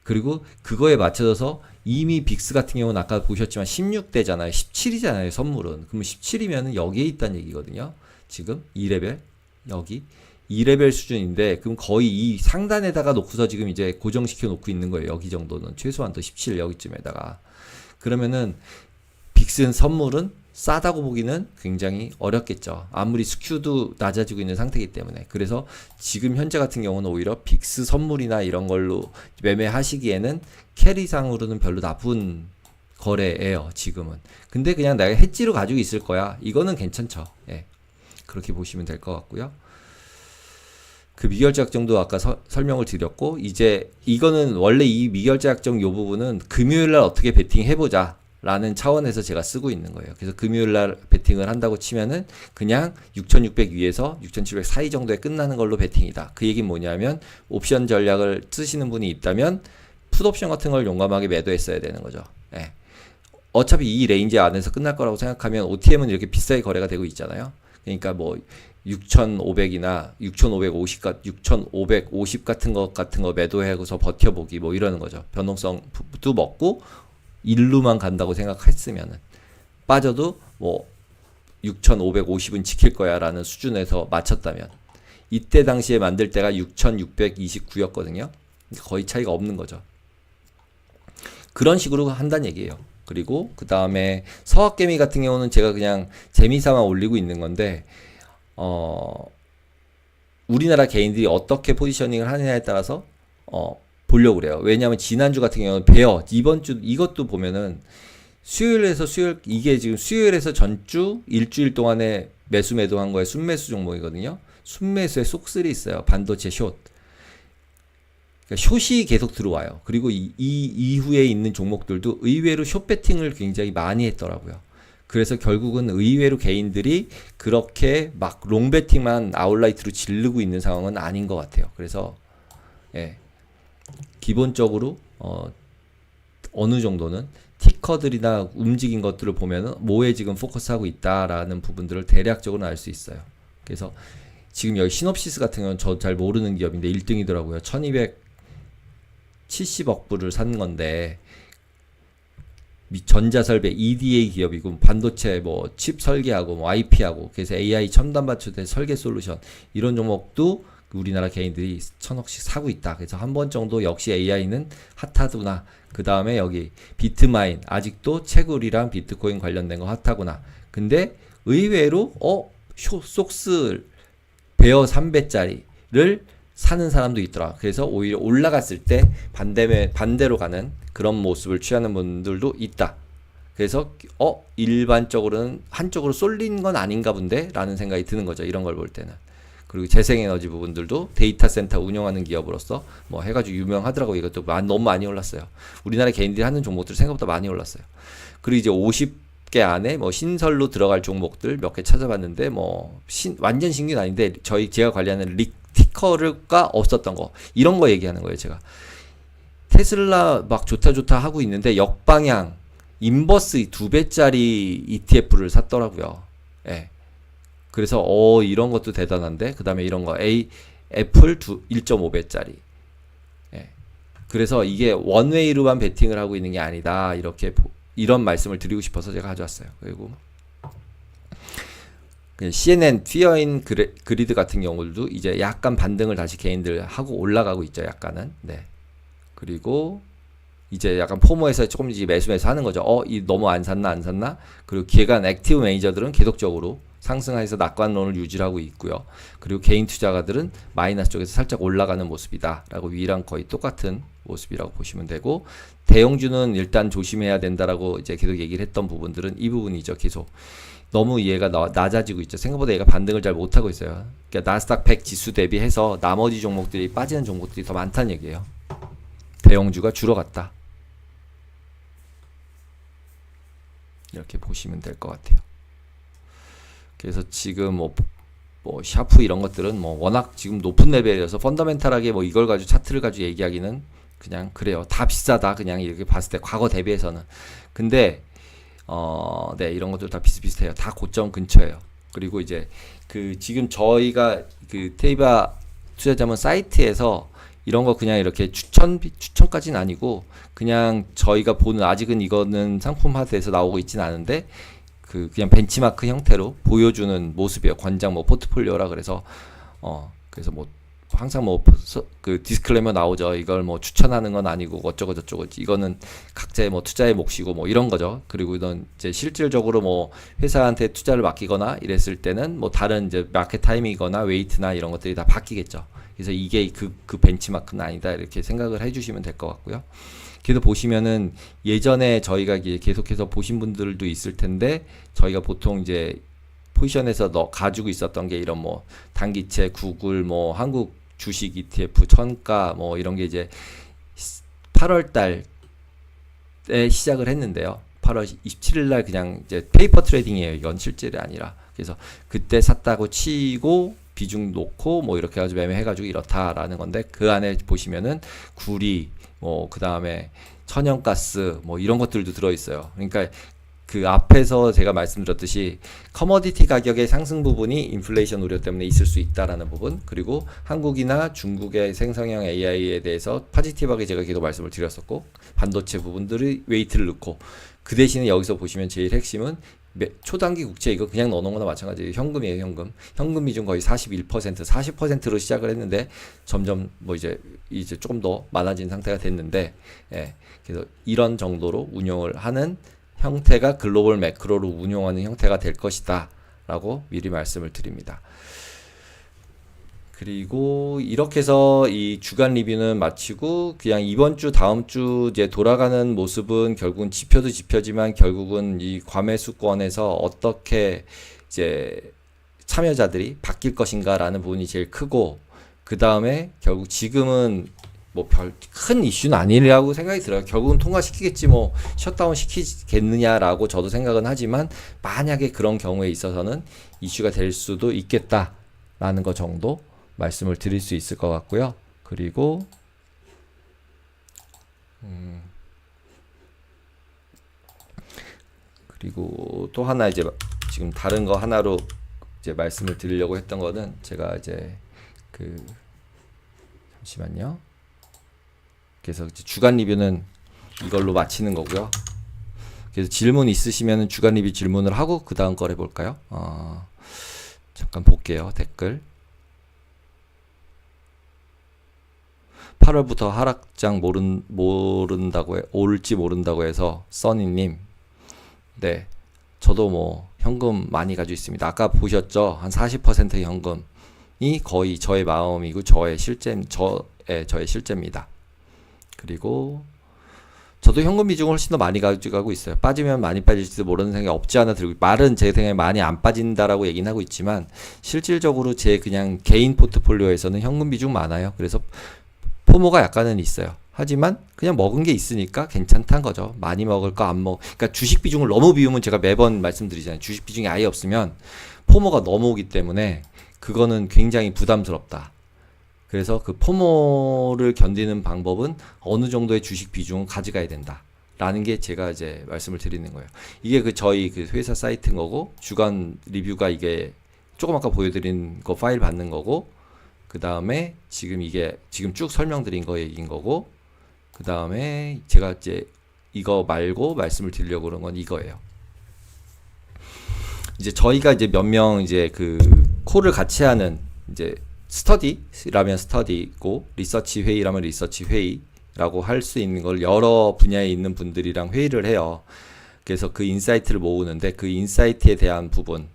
그리고 그거에 맞춰져서 이미 빅스 같은 경우는 아까 보셨지만 16대잖아요. 17이잖아요. 선물은. 그러면 17이면 여기에 있다는 얘기거든요. 지금 2레벨 여기 2레벨 수준인데 그럼 거의 이 상단에다가 놓고서 지금 이제 고정시켜 놓고 있는 거예요. 여기 정도는 최소한 또 17 여기쯤에다가. 그러면은 빅슨 선물은 싸다고 보기는 굉장히 어렵겠죠. 아무리 스큐도 낮아지고 있는 상태이기 때문에. 그래서 지금 현재 같은 경우는 오히려 빅스 선물이나 이런 걸로 매매하시기에는 캐리상으로는 별로 나쁜 거래예요. 지금은. 근데 그냥 내가 해지로 가지고 있을 거야. 이거는 괜찮죠. 예. 그렇게 보시면 될 것 같고요. 그 미결제 약정도 아까 설명을 드렸고, 이제 이거는 원래 이 미결제 약정 요 부분은 금요일날 어떻게 베팅 해보자 라는 차원에서 제가 쓰고 있는 거예요. 그래서 금요일날 베팅을 한다고 치면은 그냥 6600 위에서 6700 사이 정도에 끝나는 걸로 베팅이다. 그 얘기는 뭐냐면 옵션 전략을 쓰시는 분이 있다면 풋옵션 같은 걸 용감하게 매도했어야 되는 거죠. 예. 어차피 이 레인지 안에서 끝날 거라고 생각하면 OTM은 이렇게 비싸게 거래가 되고 있잖아요. 그러니까 뭐 6,500이나 6,550 같은 거 매도하고서 버텨보기 뭐 이러는 거죠. 변동성도 먹고 일루만 간다고 생각했으면은 빠져도 뭐 6,550은 지킬 거야 라는 수준에서 맞췄다면 이때 당시에 만들 때가 6,629였거든요. 거의 차이가 없는 거죠. 그런 식으로 한다는 얘기예요. 그리고 그 다음에 서학개미 같은 경우는 제가 그냥 재미삼아 올리고 있는 건데 우리나라 개인들이 어떻게 포지셔닝을 하느냐에 따라서 보려고 그래요. 왜냐하면 지난주 같은 경우는 베어, 이번 주 이것도 보면은 수요일에서 이게 지금 수요일에서 전주 일주일 동안에 매도한 거에 순매수 종목이거든요. 순매수에 쏙슬이 있어요. 반도체 숏. 그러니까 숏이 계속 들어와요. 그리고 이 이후에 있는 종목들도 의외로 숏 배팅을 굉장히 많이 했더라고요. 그래서 결국은 의외로 개인들이 그렇게 막 롱 배팅만 아웃라이트로 지르고 있는 상황은 아닌 것 같아요. 그래서 예. 기본적으로 어느 정도는 티커들이나 움직인 것들을 보면은 뭐에 지금 포커스하고 있다라는 부분들을 대략적으로 알 수 있어요. 그래서 지금 여기 시놉시스 같은 경우는 저 잘 모르는 기업인데 1등이더라고요. 1270억 불을 산 건데 전자설계 EDA 기업이고 반도체 뭐 칩 설계하고 뭐 IP하고 그래서 AI 첨단 반도체 설계 솔루션 이런 종목도 우리나라 개인들이 1,000억씩 사고 있다. 그래서 한 번 정도 역시 AI는 핫하구나. 그 다음에 여기 비트마인 아직도 채굴이랑 비트코인 관련된 거 핫하구나. 근데 의외로 속스 베어 3배짜리를 사는 사람도 있더라. 그래서 오히려 올라갔을 때 반대로 가는 그런 모습을 취하는 분들도 있다. 그래서 일반적으로는 한쪽으로 쏠린 건 아닌가 본데 라는 생각이 드는 거죠. 이런 걸 볼 때는. 그리고 재생에너지 부분들도 데이터 센터 운영하는 기업으로서 뭐 해가지고 유명하더라고요. 이것도 너무 많이 올랐어요. 우리나라 개인들이 하는 종목들 생각보다 많이 올랐어요. 그리고 이제 50개 안에 뭐 신설로 들어갈 종목들 몇 개 찾아봤는데 뭐 완전 신규는 아닌데 제가 관리하는 티커가 없었던 거 이런 거 얘기하는 거예요. 제가 테슬라 막 좋다 하고 있는데 역방향 인버스 2배짜리 ETF를 샀더라고요. 예. 그래서 이런 것도 대단한데 그 다음에 이런 거 애플 1.5배짜리 예. 그래서 이게 원웨이로만 베팅을 하고 있는 게 아니다 이런 말씀을 드리고 싶어서 제가 가져왔어요. 그리고 CNN 피어인 그리드 같은 경우도 이제 약간 반등을 다시 개인들 하고 올라가고 있죠. 약간은 네. 그리고 이제 약간 포모에서 조금 이제 매수 하는 거죠. 너무 안 샀나? 그리고 기획안 액티브 매니저들은 계속적으로 상승해서 낙관론을 유지하고 있고요. 그리고 개인 투자가들은 마이너스 쪽에서 살짝 올라가는 모습이다 라고 위랑 거의 똑같은 모습이라고 보시면 되고, 대형주는 일단 조심해야 된다라고 이제 계속 얘기를 했던 부분들은 이 부분이죠. 계속 너무 얘가 낮아지고 있죠. 생각보다 얘가 반등을 잘 못하고 있어요. 그러니까 나스닥 100 지수 대비해서 나머지 종목들이 빠지는 종목들이 더 많다는 얘기예요. 대형주가 줄어갔다, 이렇게 보시면 될 것 같아요. 그래서 지금 뭐 샤프 이런 것들은 뭐 워낙 지금 높은 레벨이어서 펀더멘탈하게 뭐 이걸 가지고 차트를 가지고 얘기하기는 그냥 그래요. 다 비싸다 그냥 이렇게 봤을 때 과거 대비해서는. 근데 네, 이런 것들 다 비슷비슷해요. 다 고점 근처예요. 그리고 이제 그 지금 저희가 그 테이바 투자자문 사이트에서 이런 거 그냥 이렇게 추천까지는 아니고 그냥 저희가 보는, 아직은 이거는 상품화돼서 나오고 있진 않은데 그냥 벤치마크 형태로 보여주는 모습이에요. 권장 뭐 포트폴리오라 그래서 그래서 뭐 항상 뭐 그 디스클레이머 나오죠. 이걸 뭐 추천하는 건 아니고 어쩌고 저쩌고, 이거는 각자의 뭐 투자의 몫이고 뭐 이런 거죠. 그리고 이런 이제 실질적으로 뭐 회사한테 투자를 맡기거나 이랬을 때는 뭐 다른 이제 마켓 타이밍이거나 웨이트나 이런 것들이 다 바뀌겠죠. 그래서 이게 그 벤치마크는 아니다 이렇게 생각을 해주시면 될 것 같고요. 그래도 보시면은 예전에 저희가 계속해서 보신 분들도 있을 텐데, 저희가 보통 이제 포지션에서 가지고 있었던 게 이런 뭐 단기채, 구글, 뭐 한국 주식 ETF, 천가 뭐 이런 게 이제 8월 달에 시작을 했는데요. 8월 27일 날 그냥 이제 페이퍼 트레이딩이에요. 이건 실질이 아니라. 그래서 그때 샀다고 치고 비중 놓고 뭐 이렇게 해가지고 매매해가지고 이렇다라는 건데, 그 안에 보시면은 구리, 뭐 그 다음에 천연가스 뭐 이런 것들도 들어있어요. 그러니까 그 앞에서 제가 말씀드렸듯이 커머디티 가격의 상승 부분이 인플레이션 우려 때문에 있을 수 있다라는 부분, 그리고 한국이나 중국의 생성형 AI에 대해서 파지티브하게 제가 계속 말씀을 드렸었고, 반도체 부분들의 웨이트를 넣고, 그 대신에 여기서 보시면 제일 핵심은 초단기 국채, 이거 그냥 넣어놓은 거나 마찬가지예요. 현금이에요. 현금 비중 거의 41%, 40%로 시작을 했는데 점점 뭐 이제 조금 더 많아진 상태가 됐는데, 예, 그래서 이런 정도로 운용을 하는 형태가 글로벌 매크로로 운용하는 형태가 될 것이다 라고 미리 말씀을 드립니다. 그리고 이렇게 해서 이 주간 리뷰는 마치고, 그냥 이번 주 다음 주 이제 돌아가는 모습은 결국은 지표도 지표지만 결국은 이 과매수권에서 어떻게 이제 참여자들이 바뀔 것인가라는 부분이 제일 크고, 그 다음에 결국 지금은 뭐 별 큰 이슈는 아니라고 생각이 들어요. 결국은 통과시키겠지 뭐 셧다운 시키겠느냐라고 저도 생각은 하지만, 만약에 그런 경우에 있어서는 이슈가 될 수도 있겠다라는 것 정도 말씀을 드릴 수 있을 것 같고요. 그리고 또 하나 이제 지금 다른 거 하나로 이제 말씀을 드리려고 했던 거는, 제가 이제 잠시만요. 그래서 이제 주간 리뷰는 이걸로 마치는 거고요. 그래서 질문 있으시면 주간 리뷰 질문을 하고 그 다음 걸 해볼까요? 잠깐 볼게요. 댓글. 8월부터 하락장 모른다고 올지 모른다고 해서 써니님, 네, 저도 뭐 현금 많이 가지고 있습니다. 아까 보셨죠? 한 40% 현금이 거의 저의 마음이고 저의 실제입니다. 그리고 저도 현금 비중을 훨씬 더 많이 가지고 있어요. 빠지면 많이 빠질지도 모르는 생각이 없지 않아 들고, 말은 제 생각에 많이 안 빠진다라고 얘기는 하고 있지만, 실질적으로 제 그냥 개인 포트폴리오에서는 현금 비중 많아요. 그래서 포모가 약간은 있어요. 하지만 그냥 먹은 게 있으니까 괜찮다는 거죠. 많이 먹을 거 안 먹. 그러니까 주식 비중을 너무 비우면, 제가 매번 말씀드리잖아요. 주식 비중이 아예 없으면 포모가 너무 오기 때문에 그거는 굉장히 부담스럽다. 그래서 그 포모를 견디는 방법은 어느 정도의 주식 비중을 가져가야 된다 라는 게 제가 이제 말씀을 드리는 거예요. 이게 저희 회사 사이트인 거고, 주간 리뷰가 이게 조금 아까 보여드린 거 파일 받는 거고, 그 다음에 지금 쭉 설명드린 거 얘기인 거고, 그 다음에 제가 이제 이거 말고 말씀을 드리려고 그런 건 이거예요. 이제 저희가 이제 몇 명 이제 콜을 같이 하는, 이제 스터디라면 스터디고 리서치 회의라면 리서치 회의라고 할 수 있는 걸 여러 분야에 있는 분들이랑 회의를 해요. 그래서 그 인사이트를 모으는데, 그 인사이트에 대한 부분은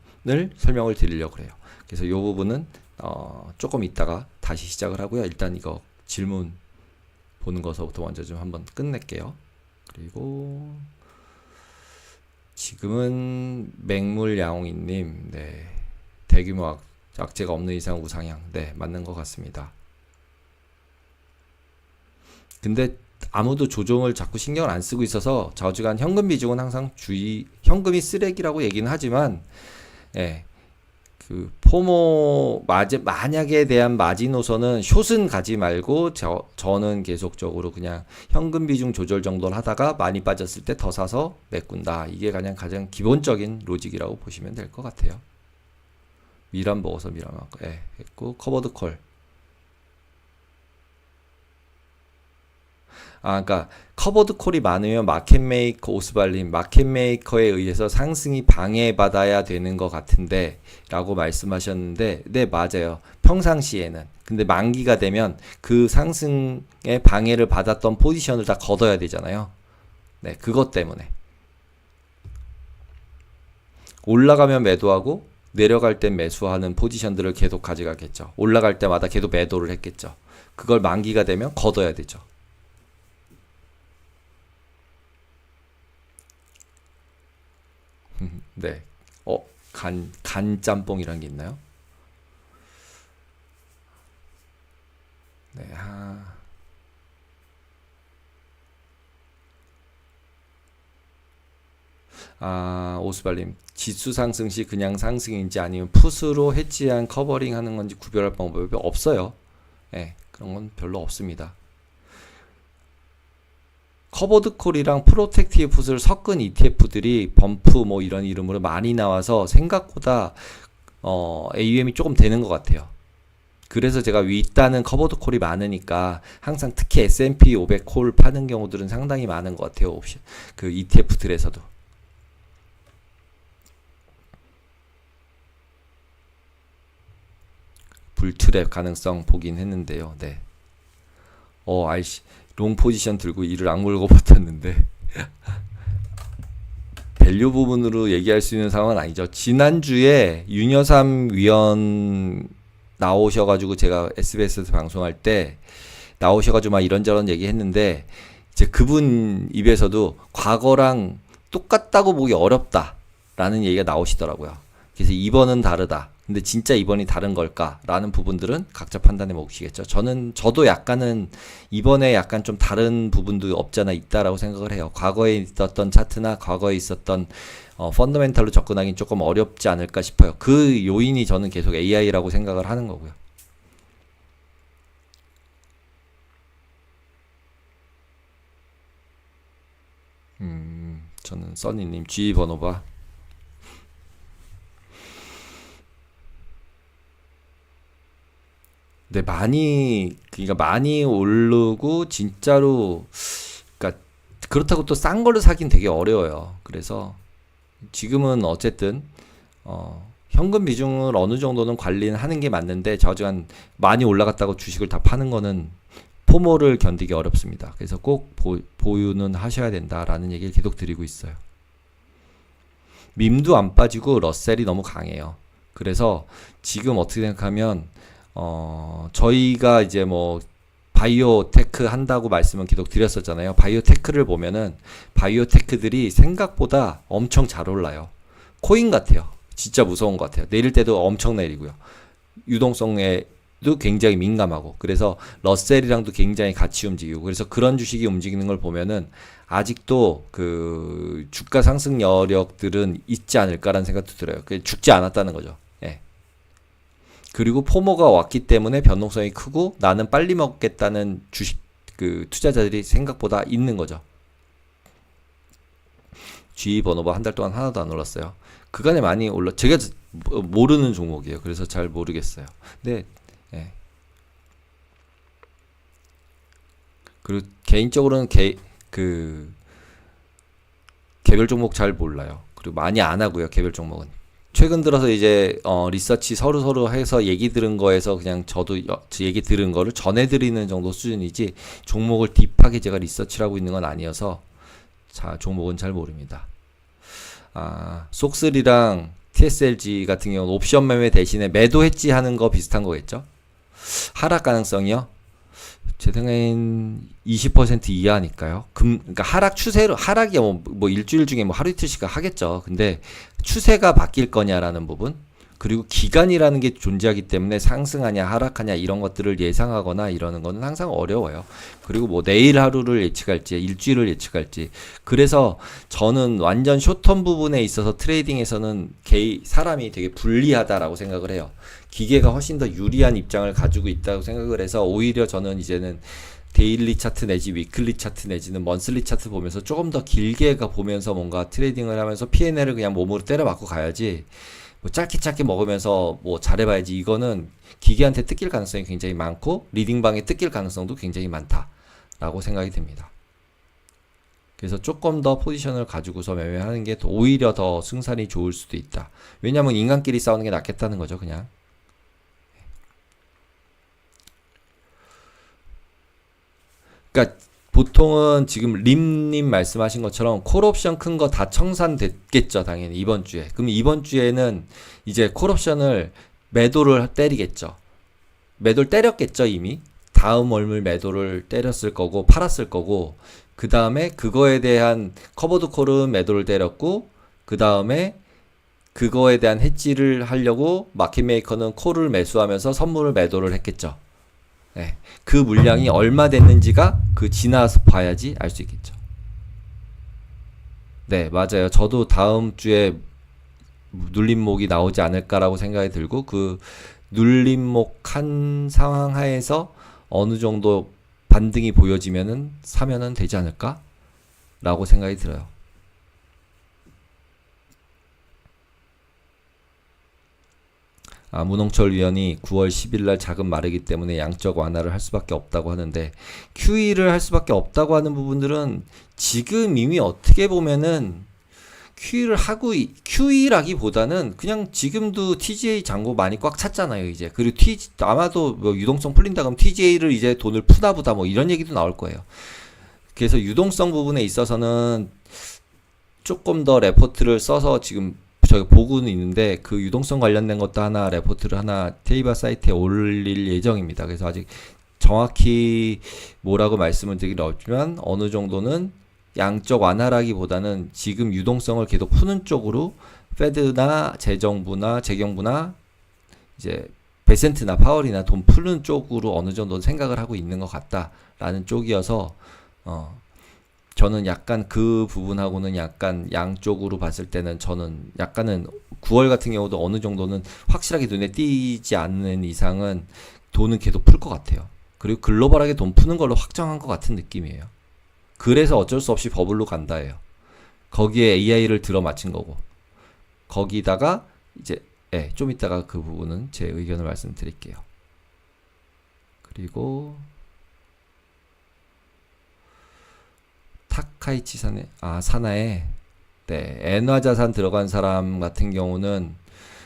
설명을 드리려고 그래요. 그래서 이 부분은 조금 이따가 다시 시작을 하고요. 일단 이거 질문 보는 것부터 먼저 좀 한번 끝낼게요. 그리고 지금은 맹물야옹이님, 네, 대규모 악재가 없는 이상 우상향, 네, 맞는 것 같습니다. 근데 아무도 조정을 자꾸 신경을 안 쓰고 있어서 좌우지간 현금 비중은 항상 현금이 쓰레기라고 얘기는 하지만, 예, 그 포모 만약에 대한 마지노선은 숏은 가지 말고 저는 계속적으로 그냥 현금 비중 조절 정도를 하다가 많이 빠졌을 때 더 사서 메꾼다. 이게 가장 기본적인 로직이라고 보시면 될 것 같아요. 미란 먹어서 미란 먹고, 예, 했고 커버드 콜. 그러니까 커버드 콜이 많으면 마켓메이커 오스발린 마켓메이커에 의해서 상승이 방해받아야 되는 것 같은데 라고 말씀하셨는데, 네, 맞아요. 평상시에는. 근데 만기가 되면 그 상승에 방해를 받았던 포지션을 다 걷어야 되잖아요. 네, 그것 때문에 올라가면 매도하고 내려갈 땐 매수하는 포지션들을 계속 가져가겠죠. 올라갈 때마다 계속 매도를 했겠죠. 그걸 만기가 되면 걷어야 되죠. 네. 간짬뽕이란 게 있나요? 네. 오스발님. 지수 상승 시 그냥 상승인지 아니면 풋으로 해지한 커버링 하는 건지 구별할 방법이 없어요. 네. 그런 건 별로 없습니다. 커버드 콜이랑 프로텍티브 풋을 섞은 ETF들이 범프 뭐 이런 이름으로 많이 나와서 생각보다 AUM이 조금 되는 것 같아요. 그래서 제가 윗단은 커버드 콜이 많으니까 항상 특히 S&P 500 콜 파는 경우들은 상당히 많은 것 같아요. 옵션 그 ETF들에서도. 불트랩 가능성 보긴 했는데요. 네. 아이씨. 롱 포지션 들고 이를 악물고 버텼는데 밸류 부분으로 얘기할 수 있는 상황은 아니죠. 지난주에 윤여삼 위원 나오셔가지고 제가 SBS에서 방송할 때 나오셔가지고 막 이런저런 얘기했는데 이제 그분 입에서도 과거랑 똑같다고 보기 어렵다라는 얘기가 나오시더라고요. 그래서 이번은 다르다. 근데 진짜 이번이 다른 걸까라는 부분들은 각자 판단해 보시겠죠. 저도 약간은 이번에 약간 좀 다른 부분도 없잖아 있다라고 생각을 해요. 과거에 있었던 차트나 과거에 있었던 펀더멘탈로 접근하기는 조금 어렵지 않을까 싶어요. 그 요인이 저는 계속 AI라고 생각을 하는 거고요. 저는 써니님 G 번호봐. 네, 그러니까 많이 오르고 진짜로, 그러니까 그렇다고 또 싼 걸로 사긴 되게 어려워요. 그래서 지금은 어쨌든 현금 비중을 어느 정도는 관리는 하는 게 맞는데 저지간 많이 올라갔다고 주식을 다 파는 거는 포모를 견디기 어렵습니다. 그래서 꼭 보유는 하셔야 된다라는 얘기를 계속 드리고 있어요. 밈도 안 빠지고 러셀이 너무 강해요. 그래서 지금 어떻게 생각하면 저희가 이제 뭐 바이오테크 한다고 말씀은 계속 드렸었잖아요. 바이오테크를 보면은 바이오테크들이 생각보다 엄청 잘 올라요. 코인 같아요. 진짜 무서운 것 같아요. 내릴 때도 엄청 내리고요. 유동성에도 굉장히 민감하고, 그래서 러셀이랑도 굉장히 같이 움직이고, 그래서 그런 주식이 움직이는 걸 보면은 아직도 그 주가 상승 여력들은 있지 않을까라는 생각도 들어요. 죽지 않았다는 거죠. 예. 그리고 포모가 왔기 때문에 변동성이 크고 나는 빨리 먹겠다는 주식 그 투자자들이 생각보다 있는 거죠. G 번호가 한 달 동안 하나도 안 올랐어요. 그간에 많이 제가 모르는 종목이에요. 그래서 잘 모르겠어요. 근데 예. 그리고 개인적으로는 개별 종목 잘 몰라요. 그리고 많이 안 하고요. 개별 종목은. 최근 들어서 이제 리서치 서로 해서 얘기 들은 거에서 그냥 저도 얘기 들은 거를 전해드리는 정도 수준이지 종목을 딥하게 제가 리서치를 하고 있는 건 아니어서 종목은 잘 모릅니다. 속슬이랑 TSLG 같은 경우는 옵션 매매 대신에 매도 해지 하는 거 비슷한 거겠죠? 하락 가능성이요? 제 생각엔 20% 이하니까요. 그러니까 하락 추세로, 하락이 뭐 일주일 중에 뭐 하루 이틀씩 하겠죠. 근데 추세가 바뀔 거냐라는 부분, 그리고 기간이라는 게 존재하기 때문에 상승하냐 하락하냐 이런 것들을 예상하거나 이러는 거는 항상 어려워요. 그리고 뭐 내일 하루를 예측할지 일주일을 예측할지, 그래서 저는 완전 숏텀 부분에 있어서 트레이딩에서는 사람이 되게 불리하다라고 생각을 해요. 기계가 훨씬 더 유리한 입장을 가지고 있다고 생각을 해서 오히려 저는 이제는 데일리 차트 내지 위클리 차트 내지는 먼슬리 차트 보면서 조금 더 길게 보면서 뭔가 트레이딩을 하면서 P&L을 그냥 몸으로 때려 맞고 가야지, 뭐 짧게 먹으면서 뭐 잘해봐야지, 이거는 기계한테 뜯길 가능성이 굉장히 많고 리딩방에 뜯길 가능성도 굉장히 많다라고 생각이 듭니다. 그래서 조금 더 포지션을 가지고서 매매하는 게 오히려 더 승산이 좋을 수도 있다. 왜냐면 인간끼리 싸우는 게 낫겠다는 거죠, 그냥. 그러니까 보통은 지금 림님 말씀하신 것처럼 콜옵션 큰 거 다 청산됐겠죠, 당연히 이번 주에. 그럼 이번 주에는 이제 콜옵션을 매도를 때리겠죠. 매도를 때렸겠죠, 이미. 다음 월물 매도를 때렸을 거고 팔았을 거고, 그 다음에 그거에 대한 커버드 콜은 매도를 때렸고, 그 다음에 그거에 대한 해지를 하려고 마켓메이커는 콜을 매수하면서 선물을 매도를 했겠죠. 네, 그 물량이 얼마 됐는지가 지나서 봐야지 알 수 있겠죠. 네, 맞아요. 저도 다음 주에 눌림목이 나오지 않을까라고 생각이 들고, 그 눌림목 한 상황 하에서 어느 정도 반등이 보여지면은 사면은 되지 않을까라고 생각이 들어요. 문홍철 위원이 9월 10일 날 자금 마르기 때문에 양적 완화를 할 수밖에 없다고 하는데, QE를 할 수밖에 없다고 하는 부분들은 지금 이미 어떻게 보면은 QE라기보다는 그냥 지금도 TGA 잔고 많이 꽉 찼잖아요, 이제. 그리고 아마도 뭐 유동성 풀린다 그러면 TGA를 이제 돈을 푸나 보다 뭐 이런 얘기도 나올 거예요. 그래서 유동성 부분에 있어서는 조금 더 레포트를 써서 지금 저희 보고는 있는데, 그 유동성 관련된 것도 하나 레포트를 하나 테이바 사이트에 올릴 예정입니다. 그래서 아직 정확히 뭐라고 말씀을 드리긴 어렵지만 어느 정도는 양적 완화라기보다는 지금 유동성을 계속 푸는 쪽으로 페드나 재정부나 재경부나 이제 베센트나 파월이나 돈 푸는 쪽으로 어느 정도 생각을 하고 있는 것 같다라는 쪽이어서 저는 약간 그 부분하고는 약간 양쪽으로 봤을 때는 저는 약간은 9월 같은 경우도 어느 정도는 확실하게 눈에 띄지 않는 이상은 돈은 계속 풀 것 같아요. 그리고 글로벌하게 돈 푸는 걸로 확정한 것 같은 느낌이에요. 그래서 어쩔 수 없이 버블로 간다예요. 거기에 AI를 들어맞힌 거고, 거기다가 이제 좀 이따가 그 부분은 제 의견을 말씀드릴게요. 그리고 타카이치 사나에 엔화 자산 들어간 사람 같은 경우는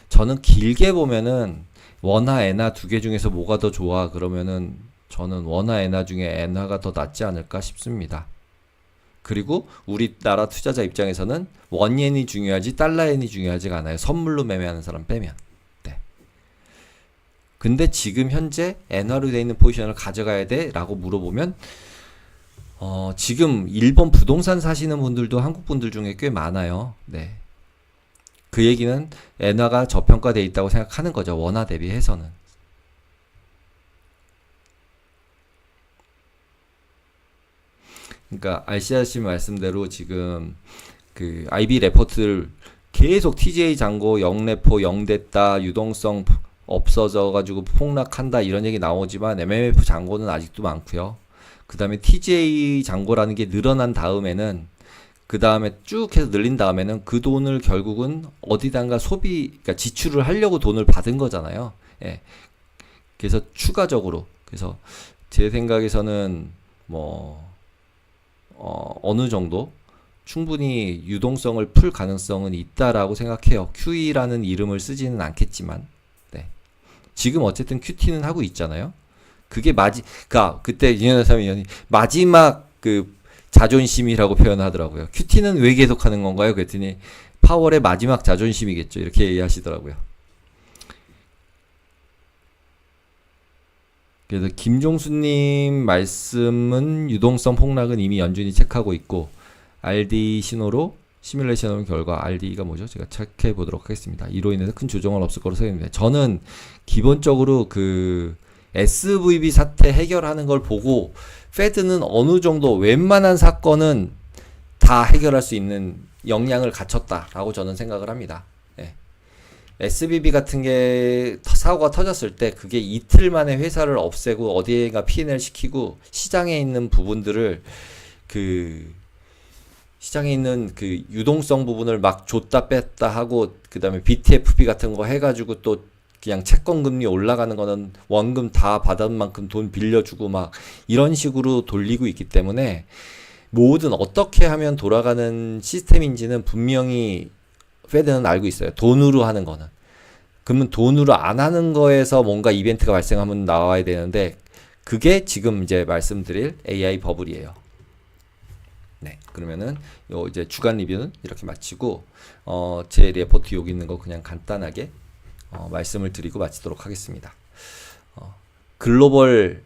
저는 길게 보면은 원화 엔화 두 개 중에서 뭐가 더 좋아 그러면은 저는 원화 엔화 중에 엔화가 더 낫지 않을까 싶습니다. 그리고 우리나라 투자자 입장에서는 원엔이 중요하지 달러엔이 중요하지가 않아요. 선물로 매매하는 사람 빼면. 네. 근데 지금 현재 엔화로 되어 있는 포지션을 가져가야 돼? 라고 물어보면 지금 일본 부동산 사시는 분들도 한국 분들 중에 꽤 많아요. 네. 그 얘기는 엔화가 저평가되어 있다고 생각하는 거죠. 원화 대비해서는. 그러니까 RCRC 말씀대로 지금 그 IB 레포트를 계속 TJ 잔고 0레포 0됐다, 유동성 없어져 가지고 폭락한다 이런 얘기 나오지만 MMF 잔고는 아직도 많고요. 그 다음에 TJ 잔고라는 게 늘어난 다음에는, 그 다음에 쭉 해서 늘린 다음에는 그 돈을 결국은 어디단가 그러니까 지출을 하려고 돈을 받은 거잖아요. 예. 그래서 추가적으로, 그래서 제 생각에서는 어느 정도 충분히 유동성을 풀 가능성은 있다라고 생각해요. QE라는 이름을 쓰지는 않겠지만, 네. 지금 어쨌든 QT는 하고 있잖아요. 그게 그때 이현삼 의원이 마지막 그 자존심이라고 표현하더라고요. QT는 왜 계속 하는 건가요? 그랬더니 파월의 마지막 자존심이겠죠. 이렇게 얘기하시더라고요. 그래서 김종수님 말씀은 유동성 폭락은 이미 연준이 체크하고 있고 RD 신호로 시뮬레이션 해놓은 결과 RD가 뭐죠? 제가 체크해 보도록 하겠습니다. 이로 인해서 큰 조정은 없을 거로 생각합니다. 저는 기본적으로 그 SVB 사태 해결하는 걸 보고 페드는 어느 정도 웬만한 사건은 다 해결할 수 있는 역량을 갖췄다라고 저는 생각을 합니다. 예. SVB 같은 게 사고가 터졌을 때 그게 이틀 만에 회사를 없애고 어디에가 P&L 시키고 시장에 있는 부분들을 시장에 있는 그 유동성 부분을 막 줬다 뺐다 하고 그 다음에 BTFP 같은 거 해가지고 또 그냥 채권 금리 올라가는 거는 원금 다 받은 만큼 돈 빌려주고 막 이런 식으로 돌리고 있기 때문에 뭐든 어떻게 하면 돌아가는 시스템인지는 분명히 페드는 알고 있어요. 돈으로 하는 거는. 그러면 돈으로 안 하는 거에서 뭔가 이벤트가 발생하면 나와야 되는데 그게 지금 이제 말씀드릴 AI 버블이에요. 네, 그러면은 요 이제 주간 리뷰는 이렇게 마치고 제 레포트 여기 있는 거 그냥 간단하게 말씀을 드리고 마치도록 하겠습니다. 글로벌